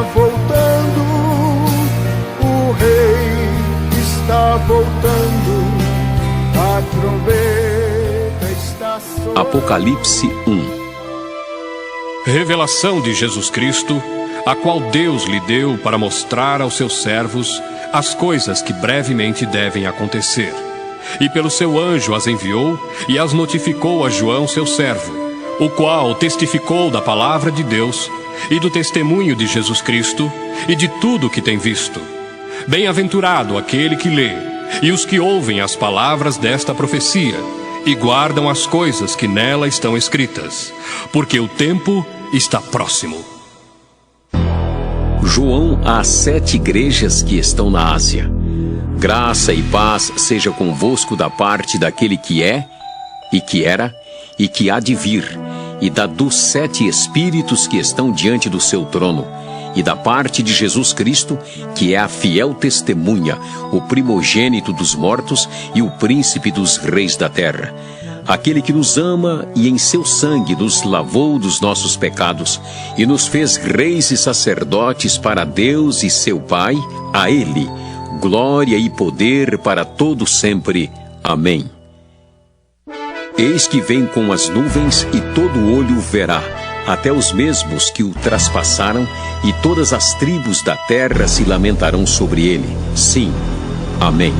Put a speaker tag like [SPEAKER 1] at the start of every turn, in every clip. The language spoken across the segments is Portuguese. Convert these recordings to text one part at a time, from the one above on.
[SPEAKER 1] está voltando, o rei está voltando, a trombeta está soando.
[SPEAKER 2] Apocalipse 1.
[SPEAKER 3] Revelação de Jesus Cristo, a qual Deus lhe deu para mostrar aos seus servos as coisas que brevemente devem acontecer. E pelo seu anjo as enviou e as notificou a João, seu servo, o qual testificou da palavra de Deus e do testemunho de Jesus Cristo e de tudo que tem visto. Bem-aventurado aquele que lê e os que ouvem as palavras desta profecia e guardam as coisas que nela estão escritas, porque o tempo está próximo.
[SPEAKER 2] João às 7 igrejas que estão na Ásia. Graça e paz seja convosco da parte daquele que é, e que era, e que há de vir, e da dos 7 Espíritos que estão diante do seu trono, e da parte de Jesus Cristo, que é a fiel testemunha, o primogênito dos mortos e o príncipe dos reis da terra. Aquele que nos ama e em seu sangue nos lavou dos nossos pecados e nos fez reis e sacerdotes para Deus e seu Pai, a Ele, glória e poder para todo sempre. Amém. Eis que vem com as nuvens e todo olho o verá, até os mesmos que o traspassaram, e todas as tribos da terra se lamentarão sobre ele. Sim. Amém.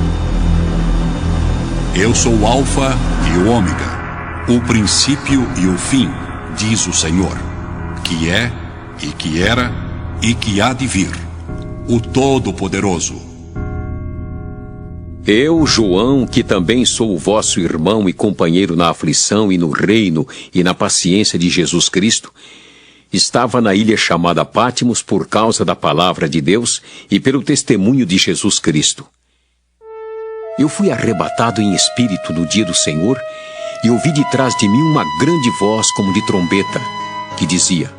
[SPEAKER 4] Eu sou o Alfa e o Ômega, o princípio e o fim, diz o Senhor, que é, e que era, e que há de vir, o Todo-Poderoso.
[SPEAKER 2] Eu, João, que também sou o vosso irmão e companheiro na aflição e no reino e na paciência de Jesus Cristo, estava na ilha chamada Pátimos por causa da palavra de Deus e pelo testemunho de Jesus Cristo. Eu fui arrebatado em espírito no dia do Senhor e ouvi de trás de mim uma grande voz como de trombeta, que dizia: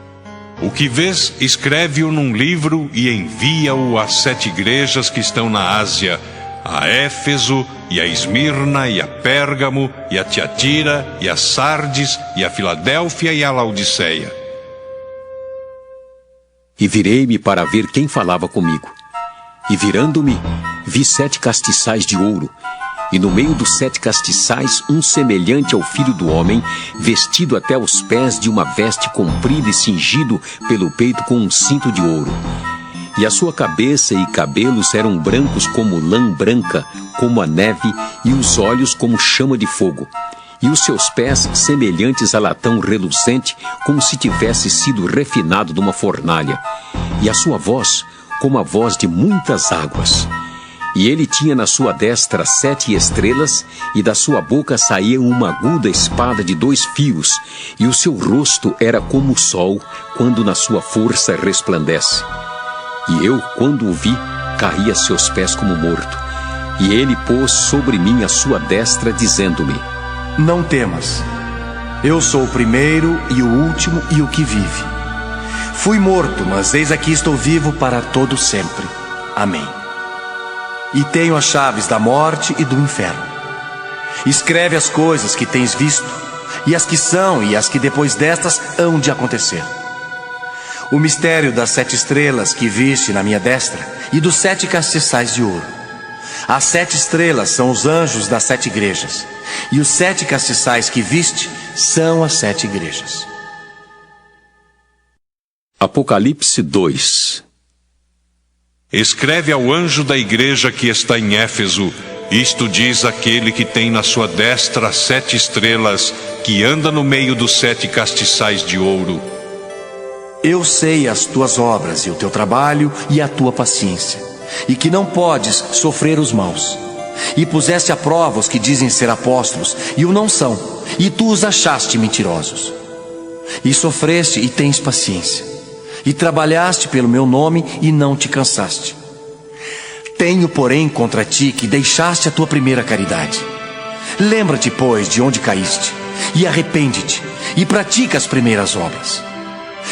[SPEAKER 5] O que vês, escreve-o num livro e envia-o às 7 igrejas que estão na Ásia, a Éfeso, e a Esmirna, e a Pérgamo, e a Tiatira, e a Sardes, e a Filadélfia, e a Laodiceia.
[SPEAKER 2] E virei-me para ver quem falava comigo. E virando-me, vi 7 castiçais de ouro, e no meio dos 7 castiçais um semelhante ao Filho do Homem, vestido até os pés de uma veste comprida e cingido pelo peito com um cinto de ouro. E a sua cabeça e cabelos eram brancos como lã branca, como a neve, e os olhos como chama de fogo. E os seus pés semelhantes a latão reluzente, como se tivesse sido refinado numa fornalha. E a sua voz como a voz de muitas águas. E ele tinha na sua destra 7 estrelas, e da sua boca saía uma aguda espada de 2 fios, e o seu rosto era como o sol, quando na sua força resplandece. E eu, quando o vi, caí a seus pés como morto. E ele pôs sobre mim a sua destra, dizendo-me:
[SPEAKER 6] Não temas, eu sou o primeiro e o último e o que vive. Fui morto, mas eis aqui estou vivo para todo sempre. Amém. E tenho as chaves da morte e do inferno. Escreve as coisas que tens visto, e as que são e as que depois destas hão de acontecer. O mistério das 7 estrelas que viste na minha destra e dos 7 castiçais de ouro. As 7 estrelas são os anjos das 7 igrejas, e os 7 castiçais que viste são as 7 igrejas.
[SPEAKER 2] Apocalipse 2.
[SPEAKER 5] Escreve ao anjo da igreja que está em Éfeso: Isto diz aquele que tem na sua destra 7 estrelas, que anda no meio dos 7 castiçais de ouro.
[SPEAKER 6] Eu sei as tuas obras e o teu trabalho e a tua paciência, e que não podes sofrer os maus. E puseste à prova os que dizem ser apóstolos e o não são, e tu os achaste mentirosos. E sofreste e tens paciência, e trabalhaste pelo meu nome e não te cansaste. Tenho, porém, contra ti que deixaste a tua primeira caridade. Lembra-te, pois, de onde caíste, e arrepende-te, e pratica as primeiras obras.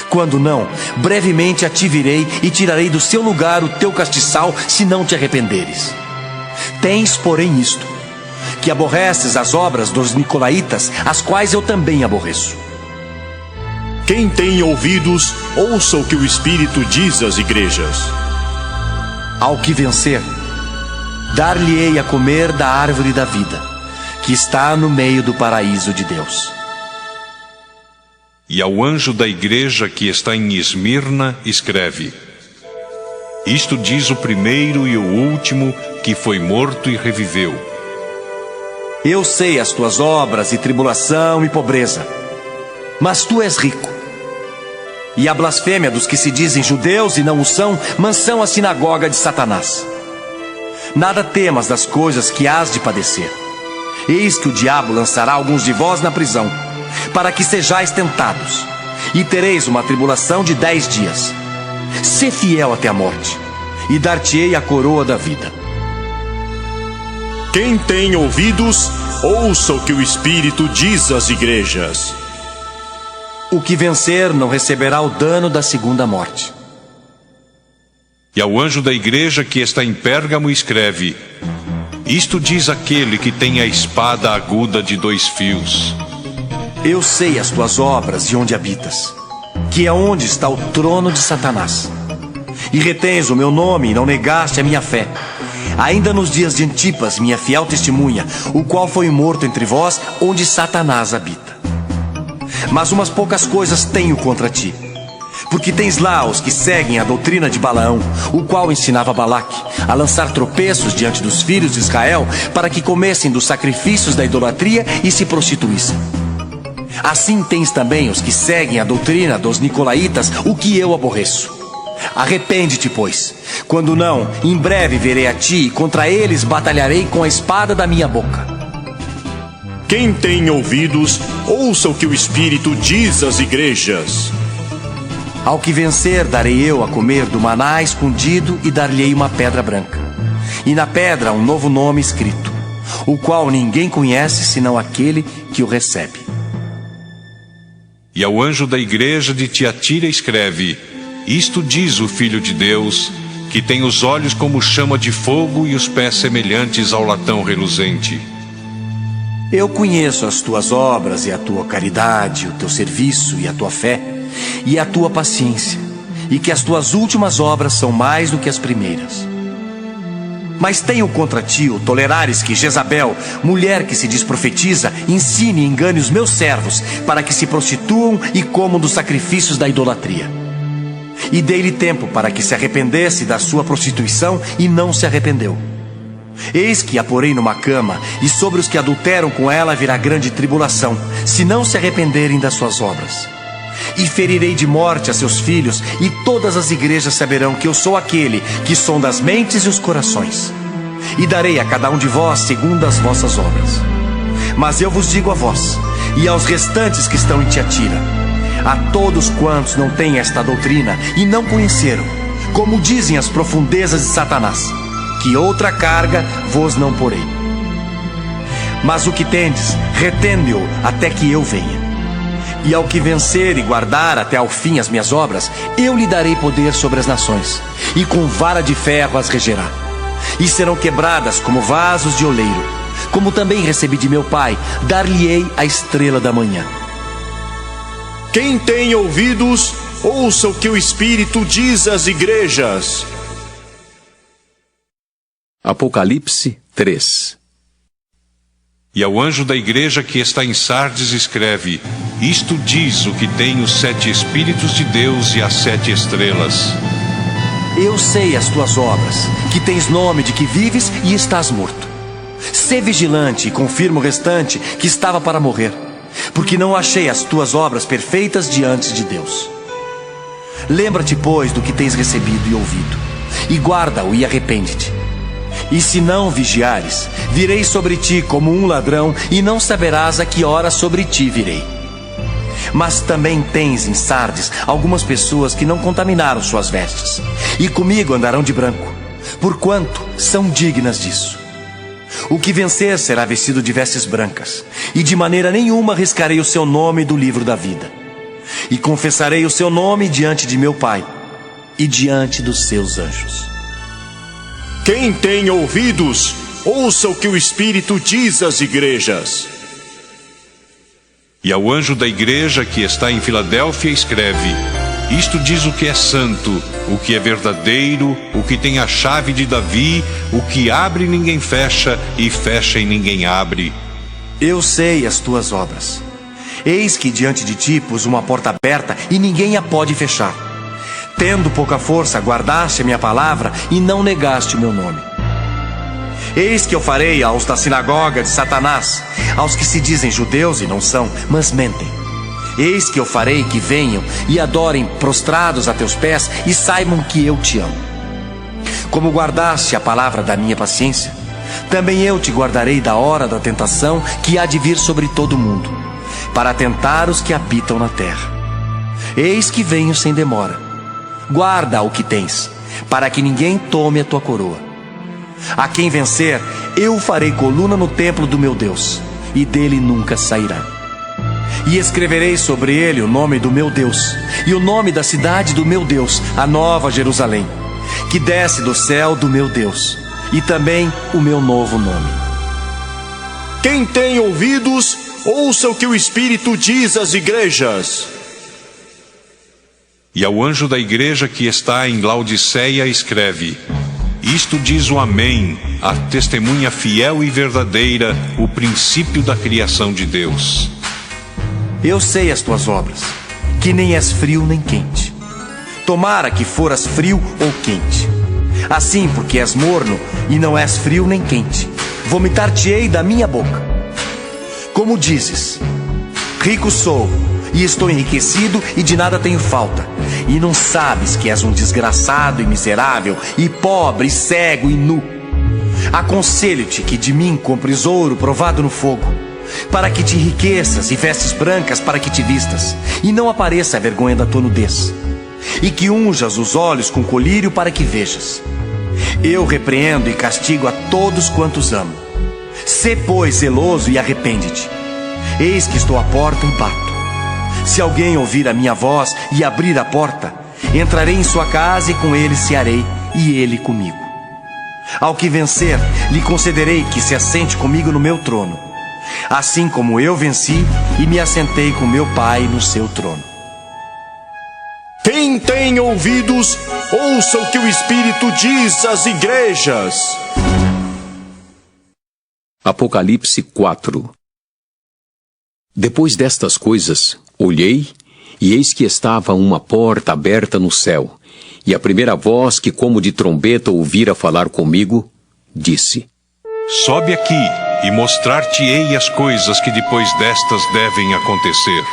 [SPEAKER 6] Quando não, brevemente a ti virei e tirarei do seu lugar o teu castiçal, se não te arrependeres. Tens, porém, isto, que aborreces as obras dos nicolaítas, as quais eu também aborreço.
[SPEAKER 7] Quem tem ouvidos, ouça o que o Espírito diz às igrejas.
[SPEAKER 6] Ao que vencer, dar-lhe-ei a comer da árvore da vida, que está no meio do paraíso de Deus.
[SPEAKER 5] E ao anjo da igreja que está em Esmirna, escreve: Isto diz o primeiro e o último, que foi morto e reviveu.
[SPEAKER 6] Eu sei as tuas obras e tribulação e pobreza, mas tu és rico. E a blasfêmia dos que se dizem judeus e não o são, mansão a sinagoga de Satanás. Nada temas das coisas que hás de padecer. Eis que o diabo lançará alguns de vós na prisão, para que sejais tentados, e tereis uma tribulação de 10 dias. Sê fiel até a morte, e dar-te-ei a coroa da vida.
[SPEAKER 7] Quem tem ouvidos, ouça o que o Espírito diz às igrejas.
[SPEAKER 6] O que vencer não receberá o dano da segunda morte.
[SPEAKER 5] E ao anjo da igreja que está em Pérgamo, escreve: Isto diz aquele que tem a espada aguda de 2 fios.
[SPEAKER 6] Eu sei as tuas obras e onde habitas, que é onde está o trono de Satanás. E retens o meu nome e não negaste a minha fé, ainda nos dias de Antipas, minha fiel testemunha, o qual foi morto entre vós, onde Satanás habita. Mas umas poucas coisas tenho contra ti, porque tens lá os que seguem a doutrina de Balaão, o qual ensinava Balaque a lançar tropeços diante dos filhos de Israel, para que comessem dos sacrifícios da idolatria e se prostituíssem. Assim tens também os que seguem a doutrina dos nicolaítas, o que eu aborreço. Arrepende-te, pois. Quando não, em breve virei a ti e contra eles batalharei com a espada da minha boca.
[SPEAKER 7] Quem tem ouvidos, ouça o que o Espírito diz às igrejas.
[SPEAKER 6] Ao que vencer, darei eu a comer do maná escondido e dar-lhe-ei uma pedra branca. E na pedra um novo nome escrito, o qual ninguém conhece senão aquele que o recebe.
[SPEAKER 5] E ao anjo da igreja de Tiatira escreve: Isto diz o Filho de Deus, que tem os olhos como chama de fogo e os pés semelhantes ao latão reluzente.
[SPEAKER 6] Eu conheço as tuas obras e a tua caridade, o teu serviço e a tua fé, e a tua paciência, e que as tuas últimas obras são mais do que as primeiras. Mas tenho contra ti o tolerares que Jezabel, mulher que se diz profetiza, ensine e engane os meus servos, para que se prostituam e comam dos sacrifícios da idolatria. E dei-lhe tempo para que se arrependesse da sua prostituição, e não se arrependeu. Eis que a porei numa cama, e sobre os que adulteram com ela virá grande tribulação, se não se arrependerem das suas obras. E ferirei de morte a seus filhos, e todas as igrejas saberão que eu sou aquele que sonda as mentes e os corações. E darei a cada um de vós segundo as vossas obras. Mas eu vos digo a vós, e aos restantes que estão em Tiatira, a todos quantos não têm esta doutrina e não conheceram, como dizem as profundezas de Satanás, que outra carga vos não porei. Mas o que tendes, retende-o até que eu venha. E ao que vencer e guardar até ao fim as minhas obras, eu lhe darei poder sobre as nações, e com vara de ferro as regerá. E serão quebradas como vasos de oleiro, como também recebi de meu Pai, dar-lhe-ei a estrela da manhã.
[SPEAKER 7] Quem tem ouvidos, ouça o que o Espírito diz às igrejas.
[SPEAKER 2] Apocalipse 3.
[SPEAKER 5] E ao anjo da igreja que está em Sardes escreve: Isto diz o que tem os 7 Espíritos de Deus e as 7 estrelas.
[SPEAKER 6] Eu sei as tuas obras, que tens nome de que vives e estás morto. Sê vigilante e confirma o restante que estava para morrer, porque não achei as tuas obras perfeitas diante de Deus. Lembra-te, pois, do que tens recebido e ouvido, e guarda-o e arrepende-te. E se não vigiares, virei sobre ti como um ladrão, e não saberás a que hora sobre ti virei. Mas também tens em Sardes algumas pessoas que não contaminaram suas vestes, e comigo andarão de branco, porquanto são dignas disso. O que vencer será vestido de vestes brancas, e de maneira nenhuma riscarei o seu nome do livro da vida. E confessarei o seu nome diante de meu Pai, e diante dos seus anjos.
[SPEAKER 7] Quem tem ouvidos, ouça o que o Espírito diz às igrejas.
[SPEAKER 5] E ao anjo da igreja que está em Filadélfia escreve: Isto diz o que é santo, o que é verdadeiro, o que tem a chave de Davi, o que abre e ninguém fecha, e fecha e ninguém abre.
[SPEAKER 6] Eu sei as tuas obras. Eis que diante de ti pus uma porta aberta e ninguém a pode fechar. Tendo pouca força, guardaste a minha palavra e não negaste o meu nome. Eis que eu farei aos da sinagoga de Satanás, aos que se dizem judeus e não são, mas mentem. Eis que eu farei que venham e adorem prostrados a teus pés e saibam que eu te amo. Como guardaste a palavra da minha paciência, também eu te guardarei da hora da tentação que há de vir sobre todo o mundo, para tentar os que habitam na terra. Eis que venho sem demora. Guarda o que tens, para que ninguém tome a tua coroa. A quem vencer, eu farei coluna no templo do meu Deus, e dele nunca sairá. E escreverei sobre ele o nome do meu Deus, e o nome da cidade do meu Deus, a nova Jerusalém, que desce do céu do meu Deus, e também o meu novo nome.
[SPEAKER 7] Quem tem ouvidos, ouça o que o Espírito diz às igrejas.
[SPEAKER 5] E ao anjo da igreja que está em Laodiceia escreve: Isto diz o Amém, a testemunha fiel e verdadeira, o princípio da criação de Deus.
[SPEAKER 6] Eu sei as tuas obras, que nem és frio nem quente. Tomara que foras frio ou quente. Assim, porque és morno e não és frio nem quente, vomitar-te-ei da minha boca. Como dizes: rico sou, e estou enriquecido e de nada tenho falta, e não sabes que és um desgraçado e miserável, e pobre, e cego e nu. Aconselho-te que de mim compres ouro provado no fogo, para que te enriqueças, e vestes brancas para que te vistas, e não apareça a vergonha da tua nudez, e que unjas os olhos com colírio para que vejas. Eu repreendo e castigo a todos quantos amo. Sê, pois, zeloso e arrepende-te. Eis que estou à porta e bato. Se alguém ouvir a minha voz e abrir a porta, entrarei em sua casa e com ele cearei, e ele comigo. Ao que vencer, lhe concederei que se assente comigo no meu trono, assim como eu venci e me assentei com meu Pai no seu trono.
[SPEAKER 7] Quem tem ouvidos, ouça o que o Espírito diz às igrejas.
[SPEAKER 2] Apocalipse 4. Depois destas coisas, olhei, e eis que estava uma porta aberta no céu, e a primeira voz que como de trombeta ouvira falar comigo, disse:
[SPEAKER 5] Sobe aqui, e mostrar-te-ei as coisas que depois destas devem acontecer.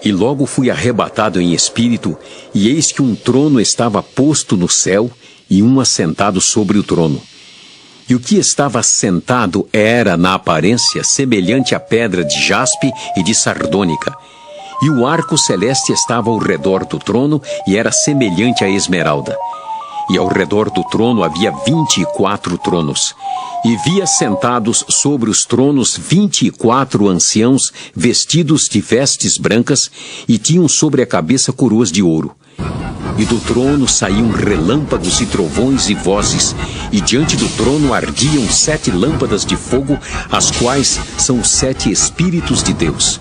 [SPEAKER 2] E logo fui arrebatado em espírito, e eis que um trono estava posto no céu, e um assentado sobre o trono. E o que estava assentado era, na aparência, semelhante à pedra de jaspe e de sardônica. E o arco celeste estava ao redor do trono, e era semelhante à esmeralda. E ao redor do trono havia 24 tronos. E via sentados sobre os tronos 24 anciãos, vestidos de vestes brancas, e tinham sobre a cabeça coroas de ouro. E do trono saíam relâmpagos e trovões e vozes, e diante do trono ardiam 7 lâmpadas de fogo, as quais são os 7 Espíritos de Deus.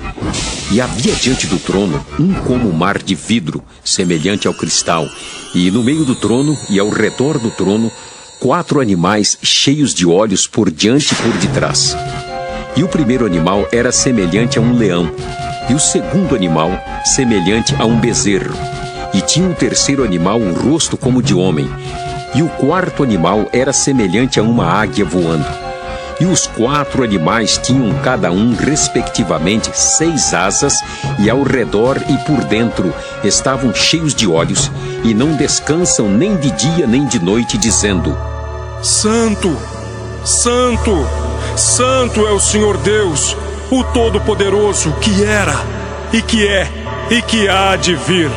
[SPEAKER 2] E havia diante do trono um como mar de vidro, semelhante ao cristal, e no meio do trono e ao redor do trono 4 animais cheios de olhos por diante e por detrás. E o primeiro animal era semelhante a um leão, e o segundo animal semelhante a um bezerro. E tinha o terceiro animal um rosto como de homem, e o quarto animal era semelhante a uma águia voando. E os 4 animais tinham cada um, respectivamente, 6 asas, e ao redor e por dentro estavam cheios de olhos, e não descansam nem de dia nem de noite, dizendo:
[SPEAKER 8] Santo, Santo, Santo é o Senhor Deus, o Todo-Poderoso, que era, e que é, e que há de vir.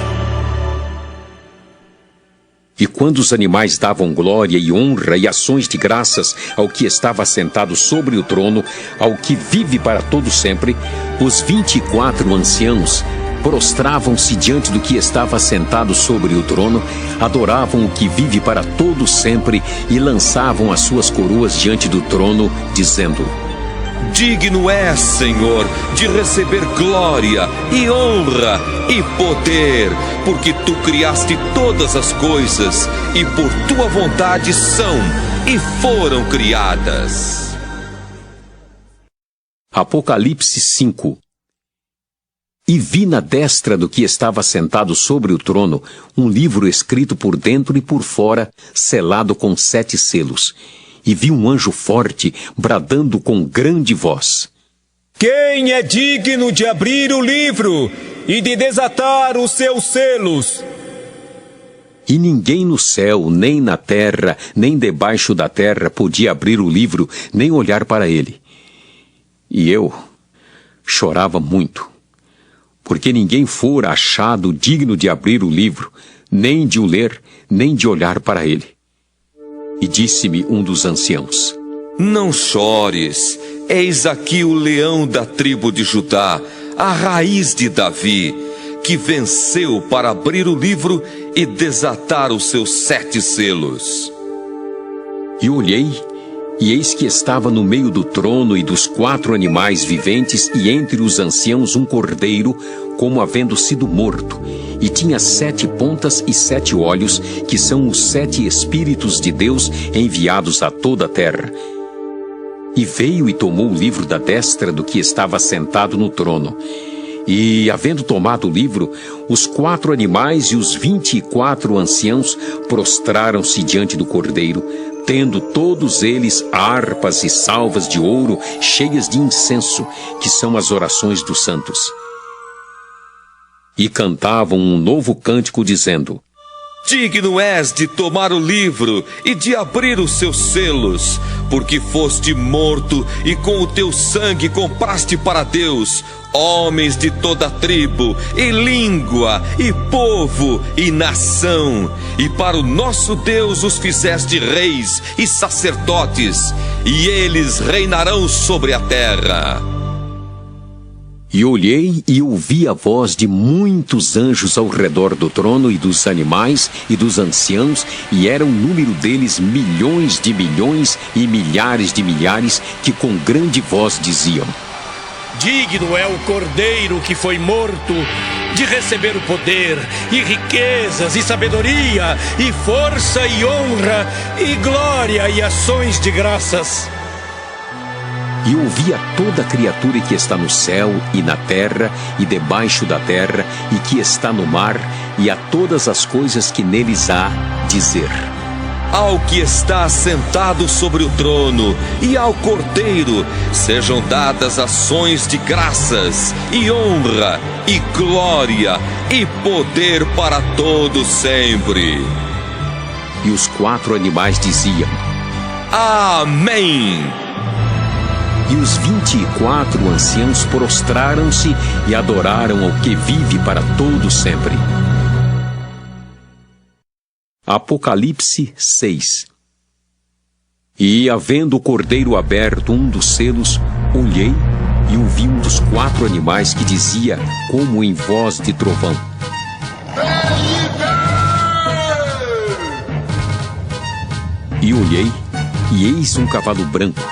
[SPEAKER 2] E quando os animais davam glória e honra e ações de graças ao que estava sentado sobre o trono, ao que vive para todo sempre, os 24 anciãos prostravam-se diante do que estava sentado sobre o trono, adoravam o que vive para todo sempre e lançavam as suas coroas diante do trono, dizendo:
[SPEAKER 9] Digno és, Senhor, de receber glória e honra e poder, porque tu criaste todas as coisas e por tua vontade são e foram criadas.
[SPEAKER 2] Apocalipse 5. E vi na destra do que estava sentado sobre o trono um livro escrito por dentro e por fora, selado com 7 selos. E vi um anjo forte, bradando com grande voz:
[SPEAKER 8] Quem é digno de abrir o livro e de desatar os seus selos?
[SPEAKER 2] E ninguém no céu, nem na terra, nem debaixo da terra podia abrir o livro, nem olhar para ele. E eu chorava muito, porque ninguém fora achado digno de abrir o livro, nem de o ler, nem de olhar para ele. E disse-me um dos anciãos:
[SPEAKER 9] Não chores, eis aqui o leão da tribo de Judá, a raiz de Davi, que venceu para abrir o livro e desatar os seus 7 selos.
[SPEAKER 2] E olhei, e eis que estava no meio do trono e dos 4 animais viventes, e entre os anciãos um cordeiro, como havendo sido morto, e tinha 7 pontas e 7 olhos, que são os 7 Espíritos de Deus enviados a toda a terra. E veio e tomou o livro da destra do que estava sentado no trono. E, havendo tomado o livro, os 4 animais e os 24 anciãos prostraram-se diante do cordeiro, tendo todos eles harpas e salvas de ouro cheias de incenso, que são as orações dos santos. E cantavam um novo cântico, dizendo:
[SPEAKER 9] Digno és de tomar o livro e de abrir os seus selos, porque foste morto e com o teu sangue compraste para Deus homens de toda tribo, e língua, e povo, e nação, e para o nosso Deus os fizeste reis e sacerdotes, e eles reinarão sobre a terra.
[SPEAKER 2] E olhei e ouvi a voz de muitos anjos ao redor do trono e dos animais e dos anciãos, e era o número deles milhões de milhões e milhares de milhares, que com grande voz diziam:
[SPEAKER 10] Digno é o cordeiro que foi morto de receber o poder, e riquezas, e sabedoria, e força, e honra, e glória, e ações de graças.
[SPEAKER 2] E ouvi a toda criatura que está no céu e na terra e debaixo da terra e que está no mar, e a todas as coisas que neles há, dizer:
[SPEAKER 9] Ao que está sentado sobre o trono e ao Cordeiro sejam dadas ações de graças, e honra, e glória, e poder para todos sempre.
[SPEAKER 2] E os 4 animais diziam:
[SPEAKER 9] Amém!
[SPEAKER 2] E os 24 anciãos prostraram-se e adoraram ao que vive para todo sempre. Apocalipse 6. E, havendo o cordeiro aberto um dos selos, olhei e ouvi um dos 4 animais que dizia, como em voz de trovão: E olhei, e eis um cavalo branco,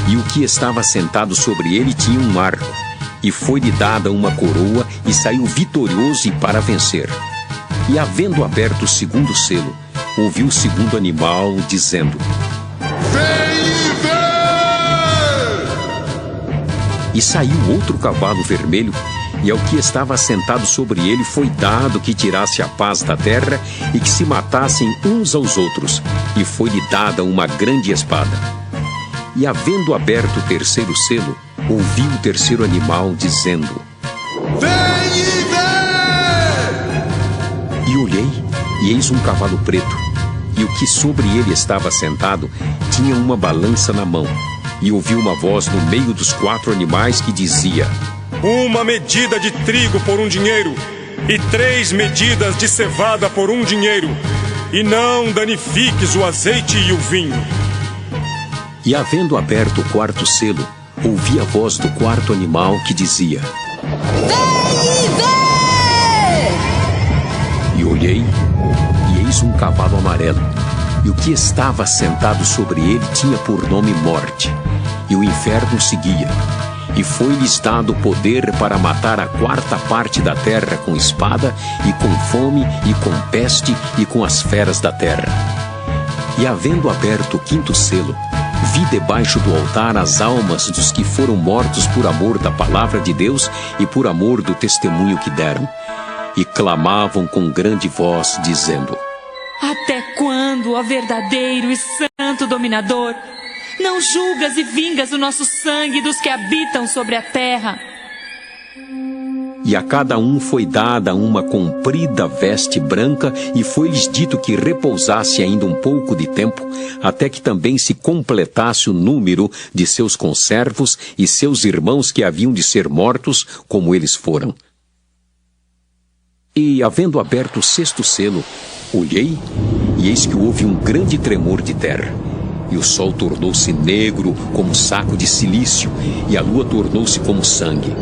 [SPEAKER 2] e o que estava sentado sobre ele tinha um arco, e foi-lhe dada uma coroa, e saiu vitorioso e para vencer. E, havendo aberto o segundo selo, ouvi o segundo animal dizendo:
[SPEAKER 1] Vem e vê!
[SPEAKER 2] E saiu outro cavalo vermelho, e ao que estava sentado sobre ele foi dado que tirasse a paz da terra e que se matassem uns aos outros, e foi-lhe dada uma grande espada. E, havendo aberto o terceiro selo, ouvi o terceiro animal dizendo:
[SPEAKER 1] Vem e vê!
[SPEAKER 2] E olhei, e eis um cavalo preto, e o que sobre ele estava sentado tinha uma balança na mão. E ouvi uma voz no meio dos 4 animais que dizia:
[SPEAKER 8] Uma medida de trigo por 1 dinheiro, e 3 medidas de cevada por 1 dinheiro, e não danifiques o azeite e o vinho.
[SPEAKER 2] E, havendo aberto o 4º selo, ouvi a voz do 4º animal que dizia:
[SPEAKER 11] Vem e vê!
[SPEAKER 2] E olhei, e eis um cavalo amarelo, e o que estava sentado sobre ele tinha por nome Morte, e o inferno seguia. E foi-lhes dado poder para matar a quarta parte da terra com espada, e com fome, e com peste, e com as feras da terra. E havendo aberto o quinto selo, vi debaixo do altar as almas dos que foram mortos por amor da palavra de Deus e por amor do testemunho que deram. E clamavam com grande voz, dizendo:
[SPEAKER 11] Até quando, ó verdadeiro e santo dominador, não julgas e vingas o nosso sangue dos que habitam sobre a terra?
[SPEAKER 2] E a cada um foi dada uma comprida veste branca, e foi-lhes dito que repousasse ainda um pouco de tempo, até que também se completasse o número de seus conservos e seus irmãos que haviam de ser mortos, como eles foram. E, havendo aberto o sexto selo, olhei, e eis que houve um grande tremor de terra. E o sol tornou-se negro como saco de cilício, e a lua tornou-se como sangue.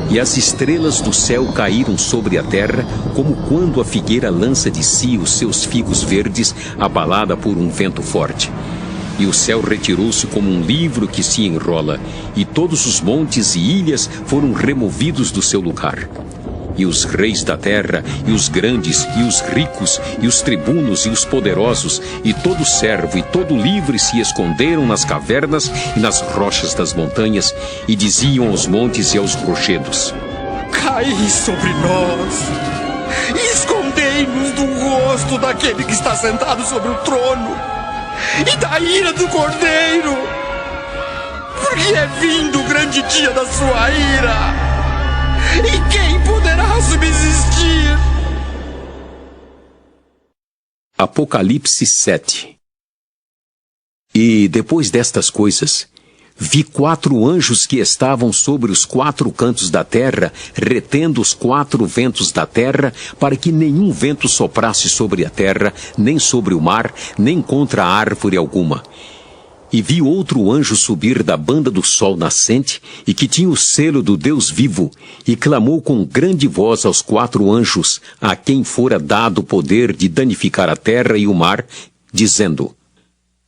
[SPEAKER 2] E as estrelas do céu caíram sobre a terra, como quando a figueira lança de si os seus figos verdes, abalada por um vento forte. E o céu retirou-se como um livro que se enrola, e todos os montes e ilhas foram removidos do seu lugar. E os reis da terra, e os grandes, e os ricos, e os tribunos, e os poderosos, e todo servo, e todo livre se esconderam nas cavernas e nas rochas das montanhas, e diziam aos montes e aos rochedos:
[SPEAKER 12] Caí sobre nós, e escondei-nos do rosto daquele que está sentado sobre o trono, e da ira do Cordeiro, porque é vindo o grande dia da sua ira. E quem poderá subsistir?
[SPEAKER 2] Apocalipse 7. E depois destas coisas, vi 4 anjos que estavam sobre os 4 cantos da terra, retendo os 4 ventos da terra, para que nenhum vento soprasse sobre a terra, nem sobre o mar, nem contra árvore alguma. E vi outro anjo subir da banda do sol nascente, e que tinha o selo do Deus vivo, e clamou com grande voz aos 4 anjos, a quem fora dado o poder de danificar a terra e o mar, dizendo: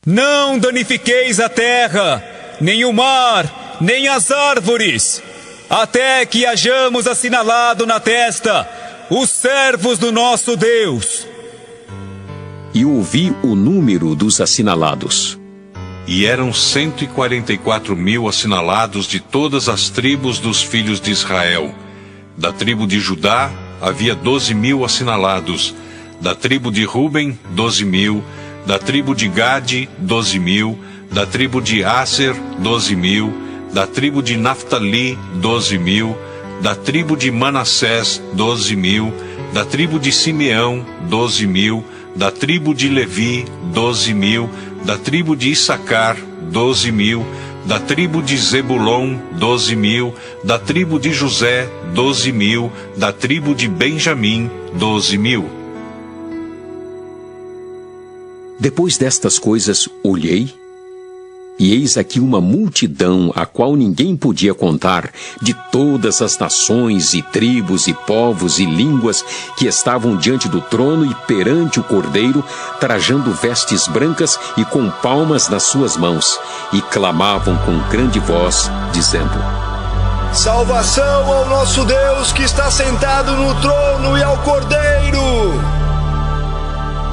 [SPEAKER 13] Não danifiqueis a terra, nem o mar, nem as árvores, até que hajamos assinalado na testa os servos do nosso Deus.
[SPEAKER 2] E ouvi o número dos assinalados.
[SPEAKER 5] E eram 144.000 assinalados de todas as tribos dos filhos de Israel. Da tribo de Judá havia 12.000 assinalados. Da tribo de Ruben, 12.000. Da tribo de Gade, 12.000. Da tribo de Aser, 12.000. Da tribo de Naftali, 12.000. Da tribo de Manassés, 12.000. Da tribo de Simeão, 12.000. Da tribo de Levi, 12.000. Da tribo de Issacar, 12.000, da tribo de Zebulon, 12.000, da tribo de José, 12.000, da tribo de Benjamim, 12.000.
[SPEAKER 2] Depois destas coisas, olhei, e eis aqui uma multidão, a qual ninguém podia contar, de todas as nações e tribos e povos e línguas que estavam diante do trono e perante o Cordeiro, trajando vestes brancas e com palmas nas suas mãos, e clamavam com grande voz, dizendo:
[SPEAKER 12] Salvação ao nosso Deus que está sentado no trono e ao Cordeiro!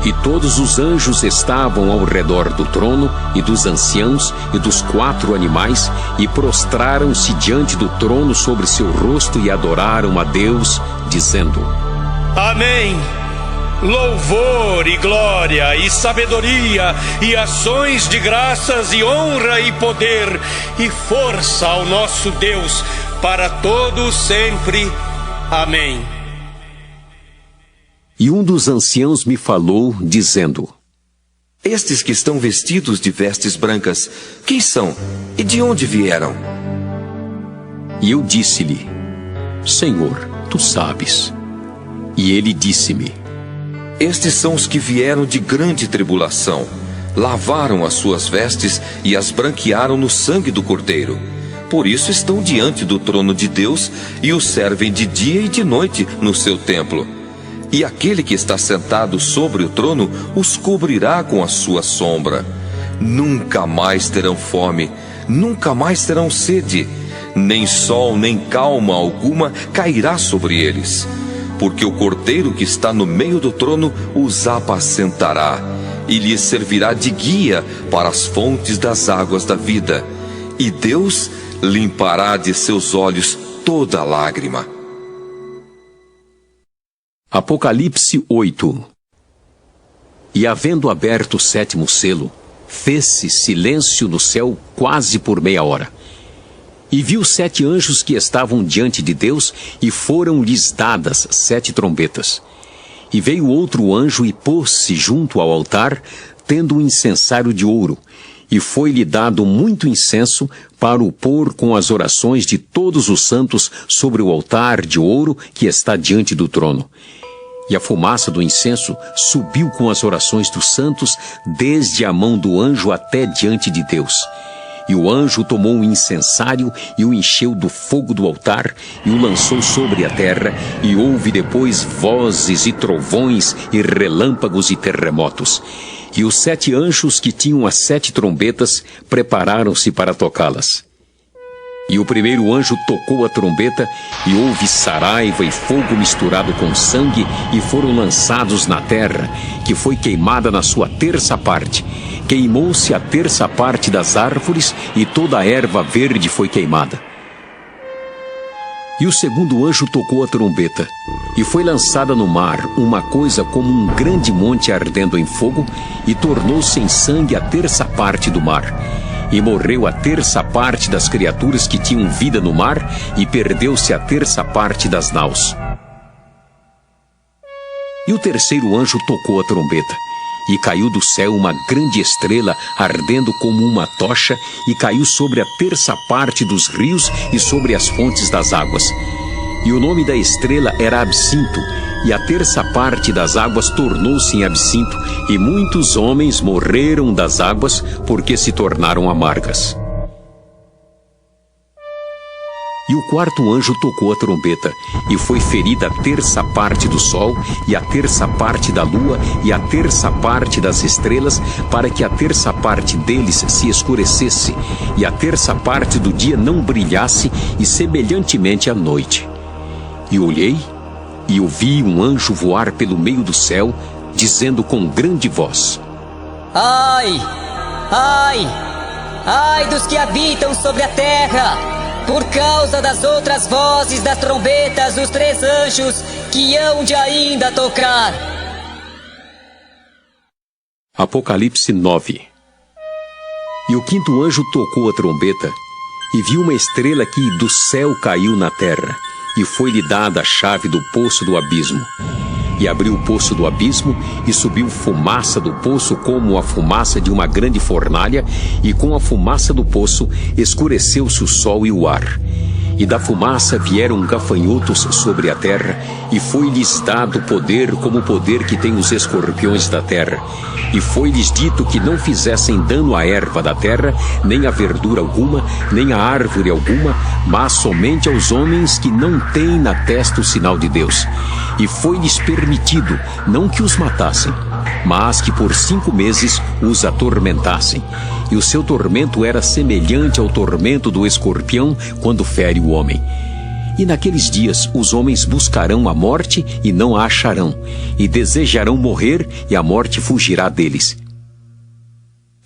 [SPEAKER 2] E todos os anjos estavam ao redor do trono, e dos anciãos, e dos 4 animais, e prostraram-se diante do trono sobre seu rosto e adoraram a Deus, dizendo:
[SPEAKER 10] Amém! Louvor e glória e sabedoria e ações de graças e honra e poder e força ao nosso Deus para todos sempre. Amém.
[SPEAKER 2] E um dos anciãos me falou, dizendo:
[SPEAKER 14] Estes que estão vestidos de vestes brancas, quem são e de onde vieram?
[SPEAKER 2] E eu disse-lhe: Senhor, tu sabes. E ele disse-me:
[SPEAKER 14] Estes são os que vieram de grande tribulação, lavaram as suas vestes e as branquearam no sangue do Cordeiro. Por isso estão diante do trono de Deus e o servem de dia e de noite no seu templo. E aquele que está sentado sobre o trono os cobrirá com a sua sombra. Nunca mais terão fome, nunca mais terão sede, nem sol nem calma alguma cairá sobre eles, porque o Cordeiro que está no meio do trono os apacentará e lhes servirá de guia para as fontes das águas da vida, e Deus limpará de seus olhos toda lágrima.
[SPEAKER 2] Apocalipse 8. E havendo aberto o 7º selo, fez-se silêncio no céu quase por meia hora. E viu 7 anjos que estavam diante de Deus, e foram-lhes dadas 7 trombetas. E veio outro anjo e pôs-se junto ao altar, tendo um incensário de ouro, e foi-lhe dado muito incenso para o pôr com as orações de todos os santos sobre o altar de ouro que está diante do trono. E a fumaça do incenso subiu com as orações dos santos desde a mão do anjo até diante de Deus. E o anjo tomou o incensário e o encheu do fogo do altar e o lançou sobre a terra, e houve depois vozes e trovões e relâmpagos e terremotos. E os 7 anjos que tinham as 7 trombetas prepararam-se para tocá-las. E o primeiro anjo tocou a trombeta, e houve saraiva e fogo misturado com sangue, e foram lançados na terra, que foi queimada na sua terça parte. Queimou-se a terça parte das árvores, e toda a erva verde foi queimada. E o segundo anjo tocou a trombeta, e foi lançada no mar uma coisa como um grande monte ardendo em fogo, e tornou-se em sangue a terça parte do mar. E morreu a terça parte das criaturas que tinham vida no mar, e perdeu-se a terça parte das naus. E o terceiro anjo tocou a trombeta, e caiu do céu uma grande estrela ardendo como uma tocha, e caiu sobre a terça parte dos rios e sobre as fontes das águas. E o nome da estrela era Absinto, e a terça parte das águas tornou-se em absinto, e muitos homens morreram das águas, porque se tornaram amargas. E o quarto anjo tocou a trombeta, e foi ferida a terça parte do sol, e a terça parte da lua, e a terça parte das estrelas, para que a terça parte deles se escurecesse, e a terça parte do dia não brilhasse, e semelhantemente à noite. E olhei, e ouvi um anjo voar pelo meio do céu, dizendo com grande voz:
[SPEAKER 15] Ai! Ai! Ai dos que habitam sobre a terra, por causa das outras vozes das trombetas dos 3 anjos que hão de ainda tocar.
[SPEAKER 2] Apocalipse 9. E o quinto anjo tocou a trombeta, e viu uma estrela que do céu caiu na terra, e foi-lhe dada a chave do poço do abismo. E abriu o poço do abismo, e subiu fumaça do poço como a fumaça de uma grande fornalha, e com a fumaça do poço escureceu-se o sol e o ar. E da fumaça vieram gafanhotos sobre a terra, e foi-lhes dado poder como o poder que tem os escorpiões da terra. E foi-lhes dito que não fizessem dano à erva da terra, nem à verdura alguma, nem à árvore alguma, mas somente aos homens que não têm na testa o sinal de Deus. E foi-lhes permitido, não que os matassem, mas que por 5 meses os atormentassem. E o seu tormento era semelhante ao tormento do escorpião quando fere o homem. E naqueles dias os homens buscarão a morte e não a acharão, e desejarão morrer e a morte fugirá deles.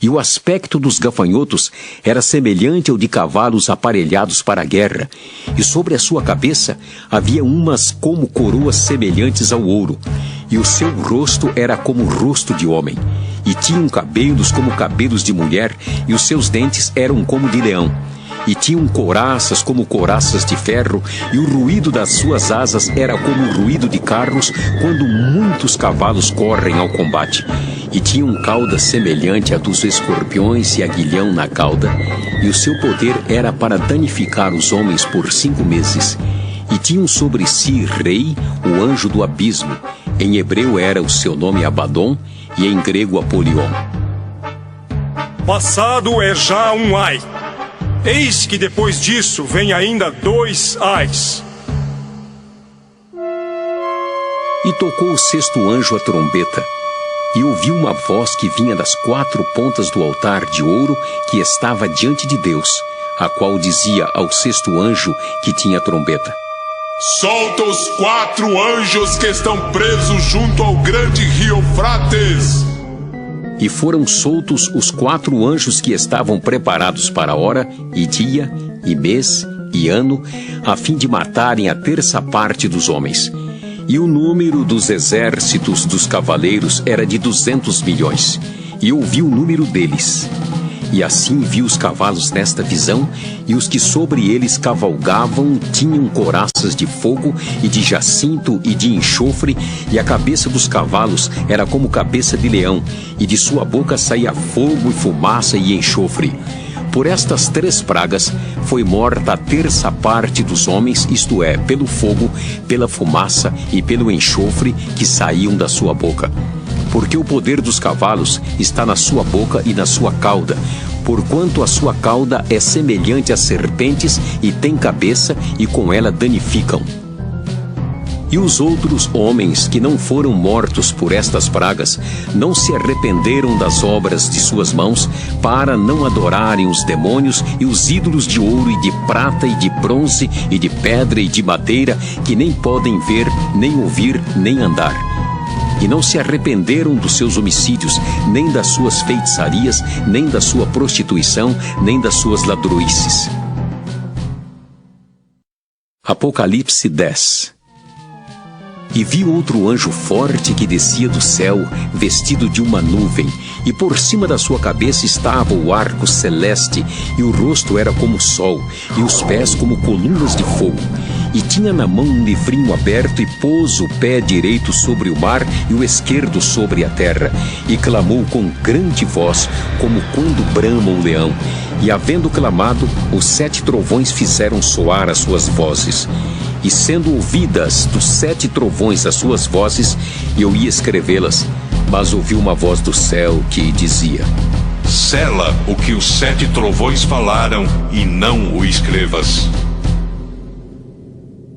[SPEAKER 2] E o aspecto dos gafanhotos era semelhante ao de cavalos aparelhados para a guerra, e sobre a sua cabeça havia umas como coroas semelhantes ao ouro, e o seu rosto era como o rosto de homem, e tinham cabelos como cabelos de mulher, e os seus dentes eram como de leão. E tinham couraças como couraças de ferro, e o ruído das suas asas era como o ruído de carros quando muitos cavalos correm ao combate. E tinham cauda semelhante à dos escorpiões e aguilhão na cauda, e o seu poder era para danificar os homens por 5 meses. E tinham sobre si rei, o anjo do abismo. Em hebreu era o seu nome Abadom, e em grego Apolion.
[SPEAKER 8] Passado é já um ai. Eis que depois disso vem ainda 2 ais.
[SPEAKER 2] E tocou o 6º anjo a trombeta, E ouvi uma voz que vinha das 4 pontas do altar de ouro que estava diante de Deus, a qual dizia ao 6º anjo que tinha a trombeta:
[SPEAKER 1] Solta os 4 anjos que estão presos junto ao grande rio Eufrates.
[SPEAKER 2] E foram soltos os 4 anjos que estavam preparados para a hora, e dia, e mês, e ano, a fim de matarem a 1/3 parte dos homens. E o número dos exércitos dos cavaleiros era de 200 milhões. E ouvi o número deles. E assim vi os cavalos nesta visão, e os que sobre eles cavalgavam tinham couraças de fogo, e de jacinto, e de enxofre, e a cabeça dos cavalos era como cabeça de leão, e de sua boca saía fogo e fumaça e enxofre. Por estas 3 pragas foi morta a 1/3 parte dos homens, isto é, pelo fogo, pela fumaça e pelo enxofre que saíam da sua boca. Porque o poder dos cavalos está na sua boca e na sua cauda, porquanto a sua cauda é semelhante a serpentes e tem cabeça, e com ela danificam. E os outros homens que não foram mortos por estas pragas não se arrependeram das obras de suas mãos, para não adorarem os demônios e os ídolos de ouro e de prata e de bronze e de pedra e de madeira, que nem podem ver, nem ouvir, nem andar. E não se arrependeram dos seus homicídios, nem das suas feitiçarias, nem da sua prostituição, nem das suas ladroices. Apocalipse 10. E vi outro anjo forte que descia do céu, vestido de uma nuvem, e por cima da sua cabeça estava o arco celeste, e o rosto era como o sol, e os pés como colunas de fogo. E tinha na mão um livrinho aberto, e pôs o pé direito sobre o mar e o esquerdo sobre a terra, e clamou com grande voz, como quando brama o leão. E havendo clamado, os 7 trovões fizeram soar as suas vozes. E sendo ouvidas dos 7 trovões as suas vozes, eu ia escrevê-las, mas ouvi uma voz do céu que dizia:
[SPEAKER 5] Sela o que os 7 trovões falaram, e não o escrevas.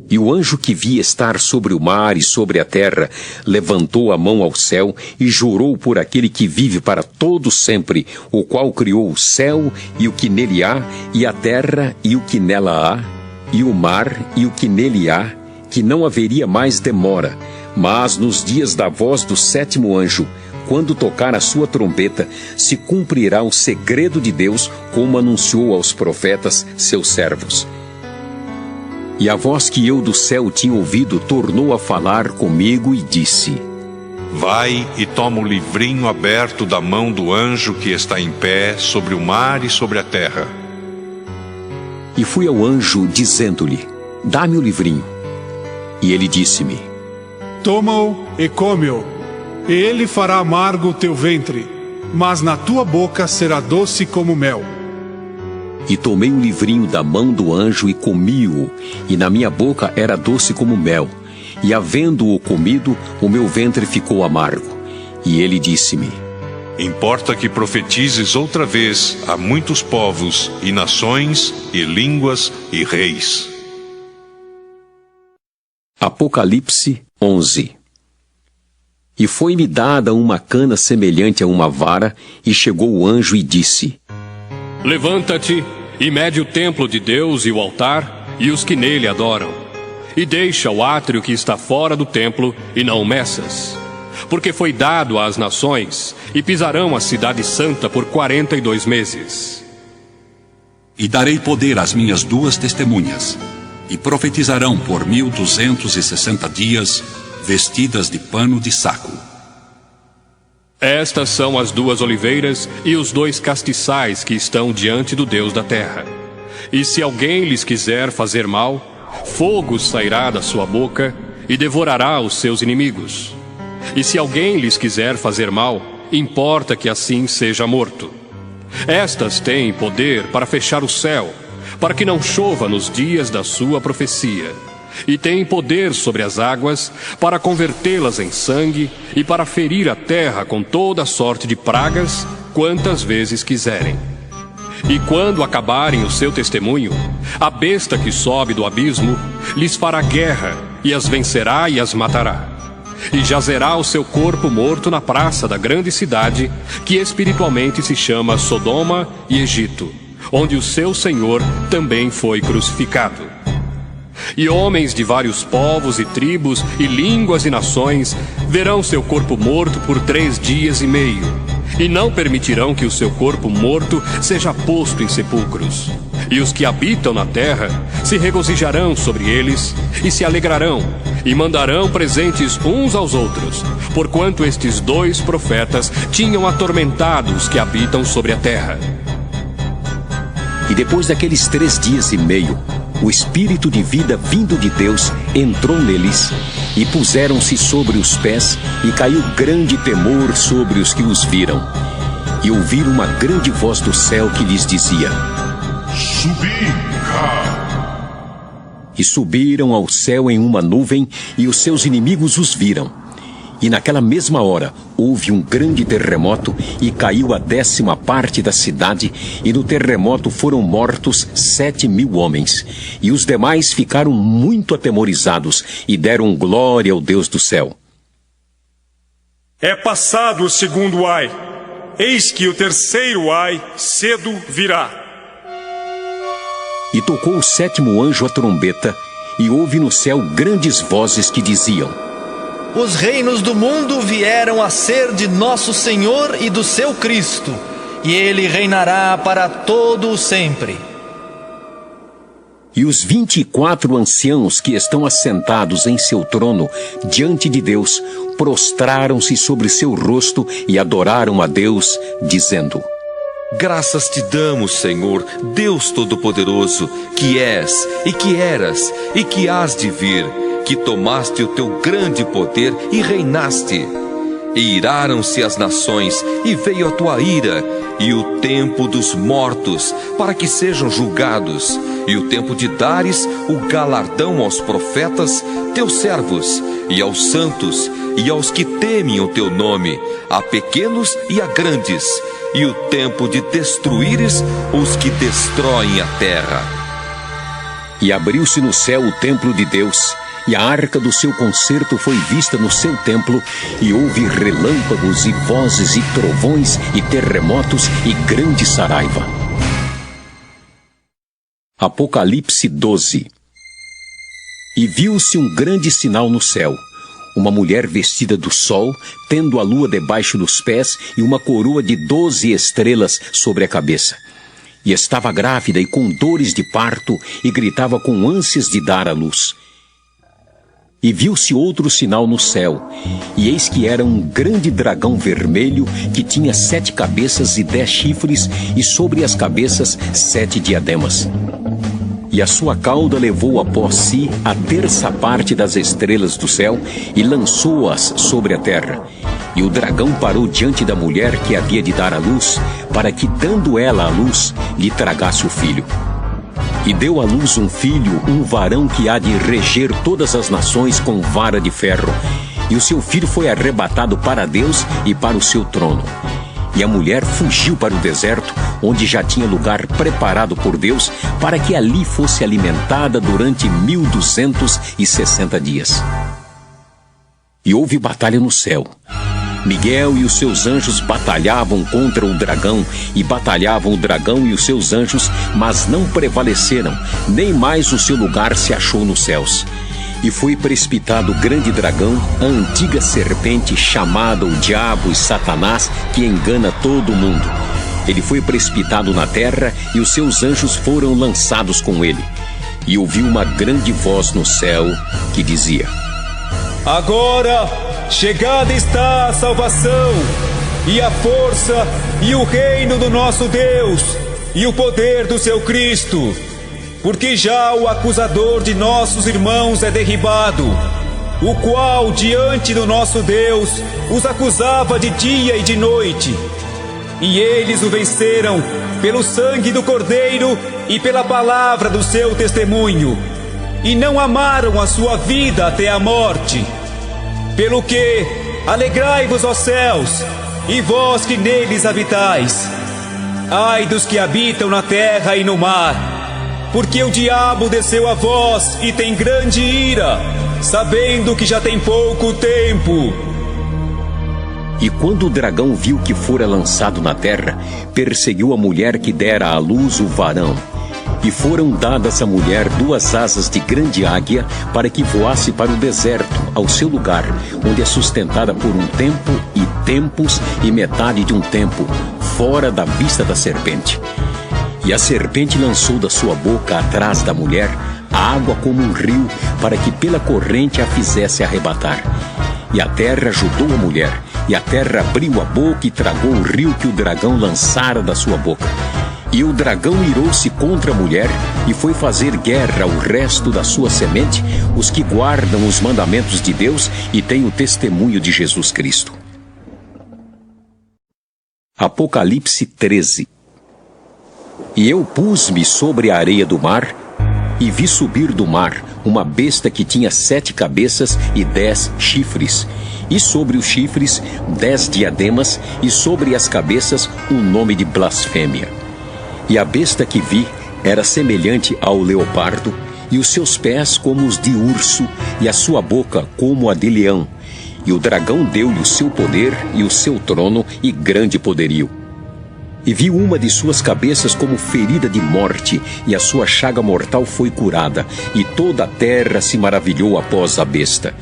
[SPEAKER 2] E o anjo que via estar sobre o mar e sobre a terra levantou a mão ao céu e jurou por aquele que vive para todo sempre, o qual criou o céu e o que nele há, e a terra e o que nela há, e o mar e o que nele há, que não haveria mais demora, mas nos dias da voz do 7º anjo, quando tocar a sua trombeta, se cumprirá o segredo de Deus, como anunciou aos profetas, seus servos. E a voz que eu do céu tinha ouvido tornou a falar comigo e disse:
[SPEAKER 5] Vai e toma o livrinho aberto da mão do anjo que está em pé sobre o mar e sobre a terra.
[SPEAKER 2] E fui ao anjo, dizendo-lhe: Dá-me o livrinho. E ele disse-me:
[SPEAKER 16] Toma-o e come-o, e ele fará amargo o teu ventre, mas na tua boca será doce como mel.
[SPEAKER 2] E tomei o livrinho da mão do anjo e comi-o, e na minha boca era doce como mel. E havendo-o comido, o meu ventre ficou amargo. E ele disse-me:
[SPEAKER 5] Importa que profetizes outra vez a muitos povos, e nações, e línguas, e reis.
[SPEAKER 2] Apocalipse 11. E foi-me dada uma cana semelhante a uma vara, e chegou o anjo e disse:
[SPEAKER 3] Levanta-te e mede o templo de Deus e o altar e os que nele adoram. E deixa o átrio que está fora do templo e não o meças. Porque foi dado às nações e pisarão a cidade santa por 42 meses.
[SPEAKER 4] E darei poder às minhas 2 testemunhas, e profetizarão por 1260 dias, vestidas de pano de saco.
[SPEAKER 3] Estas são as 2 oliveiras e os 2 castiçais que estão diante do Deus da terra. E se alguém lhes quiser fazer mal, fogo sairá da sua boca e devorará os seus inimigos. E se alguém lhes quiser fazer mal, importa que assim seja morto. Estas têm poder para fechar o céu, para que não chova nos dias da sua profecia. E têm poder sobre as águas, para convertê-las em sangue, e para ferir a terra com toda sorte de pragas, quantas vezes quiserem. E quando acabarem o seu testemunho, a besta que sobe do abismo lhes fará guerra, e as vencerá e as matará. e jazerá o seu corpo morto na praça da grande cidade, que espiritualmente se chama Sodoma e Egito, onde o seu Senhor também foi crucificado. E homens de vários povos e tribos e línguas e nações verão seu corpo morto por 3 dias e meio, e não permitirão que o seu corpo morto seja posto em sepulcros. E os que habitam na terra se regozijarão sobre eles e se alegrarão, e mandarão presentes uns aos outros, porquanto estes 2 profetas tinham atormentado os que habitam sobre a terra.
[SPEAKER 2] E depois daqueles 3 dias e meio, o Espírito de vida vindo de Deus entrou neles, e puseram-se sobre os pés, e caiu grande temor sobre os que os viram. E ouviram uma grande voz do céu que lhes dizia:
[SPEAKER 1] Subi cá.
[SPEAKER 2] E subiram ao céu em uma nuvem, e os seus inimigos os viram. E naquela mesma hora houve um grande terremoto, e caiu a 10ª parte da cidade, e no terremoto foram mortos 7.000 homens. E os demais ficaram muito atemorizados, e deram glória ao Deus do céu.
[SPEAKER 8] É passado o 2º ai, eis que o 3º ai cedo virá.
[SPEAKER 2] E tocou o 7º anjo a trombeta, e houve no céu grandes vozes que diziam:
[SPEAKER 17] Os reinos do mundo vieram a ser de nosso Senhor e do seu Cristo, e ele reinará para todo o sempre.
[SPEAKER 2] E os 24 anciãos que estão assentados em seu trono diante de Deus prostraram-se sobre seu rosto e adoraram a Deus, dizendo:
[SPEAKER 14] Graças te damos, Senhor, Deus Todo-Poderoso, que és, e que eras, e que hás de vir, que tomaste o teu grande poder e reinaste. E iraram-se as nações, e veio a tua ira, e o tempo dos mortos, para que sejam julgados, e o tempo de dares o galardão aos profetas, teus servos, e aos santos, e aos que temem o teu nome, a pequenos e a grandes, e o tempo de destruíres os que destroem a terra.
[SPEAKER 2] E abriu-se no céu o templo de Deus, e a arca do seu concerto foi vista no seu templo, e houve relâmpagos e vozes e trovões e terremotos e grande saraiva. Apocalipse 12. E viu-se um grande sinal no céu, uma mulher vestida do sol, tendo a lua debaixo dos pés e uma coroa de 12 estrelas sobre a cabeça. E estava grávida e com dores de parto, e gritava com ânsias de dar à luz. E viu-se outro sinal no céu, e eis que era um grande dragão vermelho, que tinha 7 cabeças e 10 chifres, e sobre as cabeças 7 diademas. E a sua cauda levou após si a 1/3 parte das estrelas do céu, e lançou-as sobre a terra. E o dragão parou diante da mulher que havia de dar à luz, para que, dando ela à luz, lhe tragasse o filho. E deu à luz um filho, um varão que há de reger todas as nações com vara de ferro. E o seu filho foi arrebatado para Deus e para o seu trono. E a mulher fugiu para o deserto, onde já tinha lugar preparado por Deus, para que ali fosse alimentada durante 1260 dias. E houve batalha no céu. Miguel e os seus anjos batalhavam contra o dragão, e batalhavam o dragão e os seus anjos, mas não prevaleceram, nem mais o seu lugar se achou nos céus. E foi precipitado o grande dragão, a antiga serpente, chamada o Diabo e Satanás, que engana todo o mundo. Ele foi precipitado na terra, e os seus anjos foram lançados com ele. E ouviu uma grande voz no céu, que dizia:
[SPEAKER 13] Agora chegada está a salvação, e a força, e o reino do nosso Deus, e o poder do seu Cristo, porque já o acusador de nossos irmãos é derribado, o qual diante do nosso Deus os acusava de dia e de noite. E eles o venceram pelo sangue do Cordeiro e pela palavra do seu testemunho, e não amaram a sua vida até a morte. Pelo que, alegrai-vos, ó céus, e vós que neles habitais. Ai dos que habitam na terra e no mar, porque o diabo desceu a vós e tem grande ira, sabendo que já tem pouco tempo.
[SPEAKER 2] E quando o dragão viu que fora lançado na terra, perseguiu a mulher que dera à luz o varão. E foram dadas à mulher 2 asas de grande águia para que voasse para o deserto, ao seu lugar, onde é sustentada por um tempo e tempos e metade de um tempo, fora da vista da serpente. E a serpente lançou da sua boca atrás da mulher a água como um rio, para que pela corrente a fizesse arrebatar. E a terra ajudou a mulher, e a terra abriu a boca e tragou o rio que o dragão lançara da sua boca. E o dragão irou-se contra a mulher e foi fazer guerra ao resto da sua semente, os que guardam os mandamentos de Deus e têm o testemunho de Jesus Cristo. Apocalipse 13. E eu pus-me sobre a areia do mar e vi subir do mar uma besta que tinha 7 cabeças e 10 chifres, e sobre os chifres 10 diademas, e sobre as cabeças um nome de blasfêmia. E a besta que vi era semelhante ao leopardo, e os seus pés como os de urso, e a sua boca como a de leão. E o dragão deu-lhe o seu poder e o seu trono e grande poderio. E vi uma de suas cabeças como ferida de morte, e a sua chaga mortal foi curada, e toda a terra se maravilhou após a besta.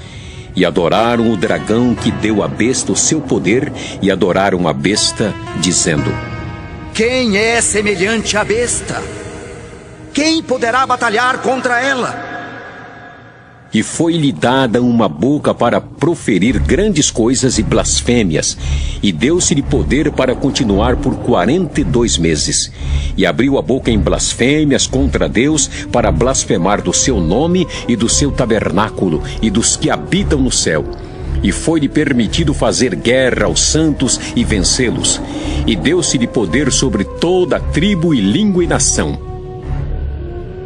[SPEAKER 2] E adoraram o dragão que deu à besta o seu poder, e adoraram a besta, dizendo:
[SPEAKER 12] Quem é semelhante à besta? Quem poderá batalhar contra ela?
[SPEAKER 2] E foi-lhe dada uma boca para proferir grandes coisas e blasfêmias, e deu-se-lhe poder para continuar por 42 meses. E abriu a boca em blasfêmias contra Deus, para blasfemar do seu nome e do seu tabernáculo, e dos que habitam no céu. E foi-lhe permitido fazer guerra aos santos e vencê-los. E deu-se-lhe poder sobre toda tribo e língua e nação.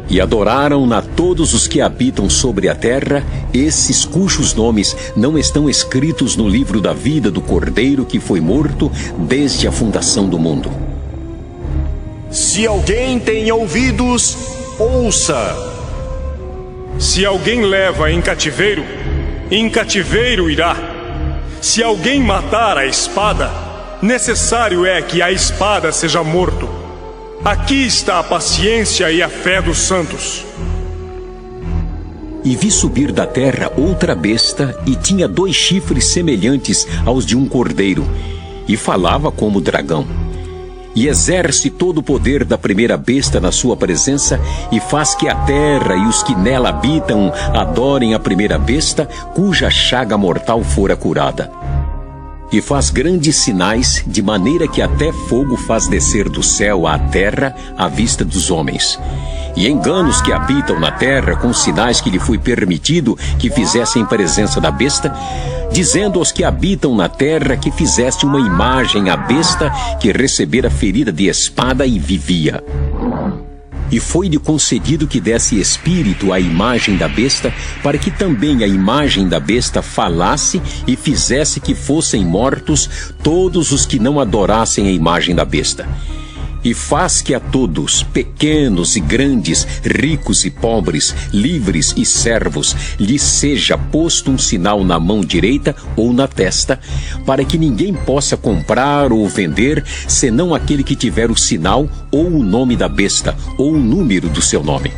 [SPEAKER 2] E adoraram-na todos os que habitam sobre a terra, esses cujos nomes não estão escritos no livro da vida do Cordeiro que foi morto desde a fundação do mundo.
[SPEAKER 7] Se alguém tem ouvidos, ouça.
[SPEAKER 8] Se alguém leva em cativeiro irá. Se alguém matar a espada, necessário é que a espada seja morto. Aqui está a paciência e a fé dos santos.
[SPEAKER 2] E vi subir da terra outra besta, e tinha 2 chifres semelhantes aos de um cordeiro, e falava como dragão. E exerce todo o poder da primeira besta na sua presença, e faz que a terra e os que nela habitam adorem a primeira besta, cuja chaga mortal fora curada. E faz grandes sinais, de maneira que até fogo faz descer do céu à terra à vista dos homens. E engana os que habitam na terra com sinais que lhe foi permitido que fizessem em presença da besta, dizendo aos que habitam na terra que fizesse uma imagem à besta que recebera ferida de espada e vivia. E foi-lhe concedido que desse espírito à imagem da besta, para que também a imagem da besta falasse e fizesse que fossem mortos todos os que não adorassem a imagem da besta. E faz que a todos, pequenos e grandes, ricos e pobres, livres e servos, lhes seja posto um sinal na mão direita ou na testa, para que ninguém possa comprar ou vender, senão aquele que tiver o sinal ou o nome da besta, ou o número do seu nome.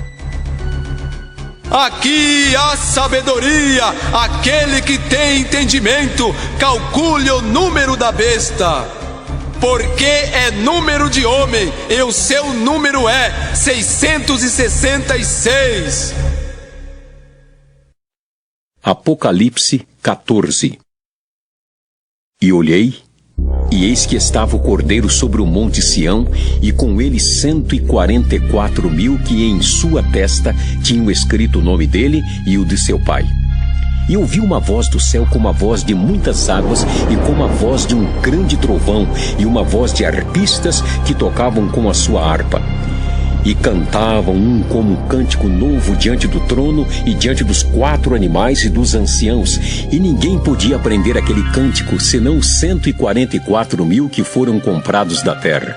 [SPEAKER 12] Aqui há sabedoria, aquele que tem entendimento, calcule o número da besta. Porque é número de homem, e o seu número é 666.
[SPEAKER 2] Apocalipse 14. E olhei, e eis que estava o Cordeiro sobre o monte Sião, e com ele 144.000 que em sua testa tinham escrito o nome dele e o de seu pai. E ouvi uma voz do céu como a voz de muitas águas, e como a voz de um grande trovão, e uma voz de arpistas que tocavam com a sua harpa. E cantavam um como um cântico novo diante do trono, e diante dos 4 animais e dos anciãos. E ninguém podia aprender aquele cântico, senão 144.000 que foram comprados da terra.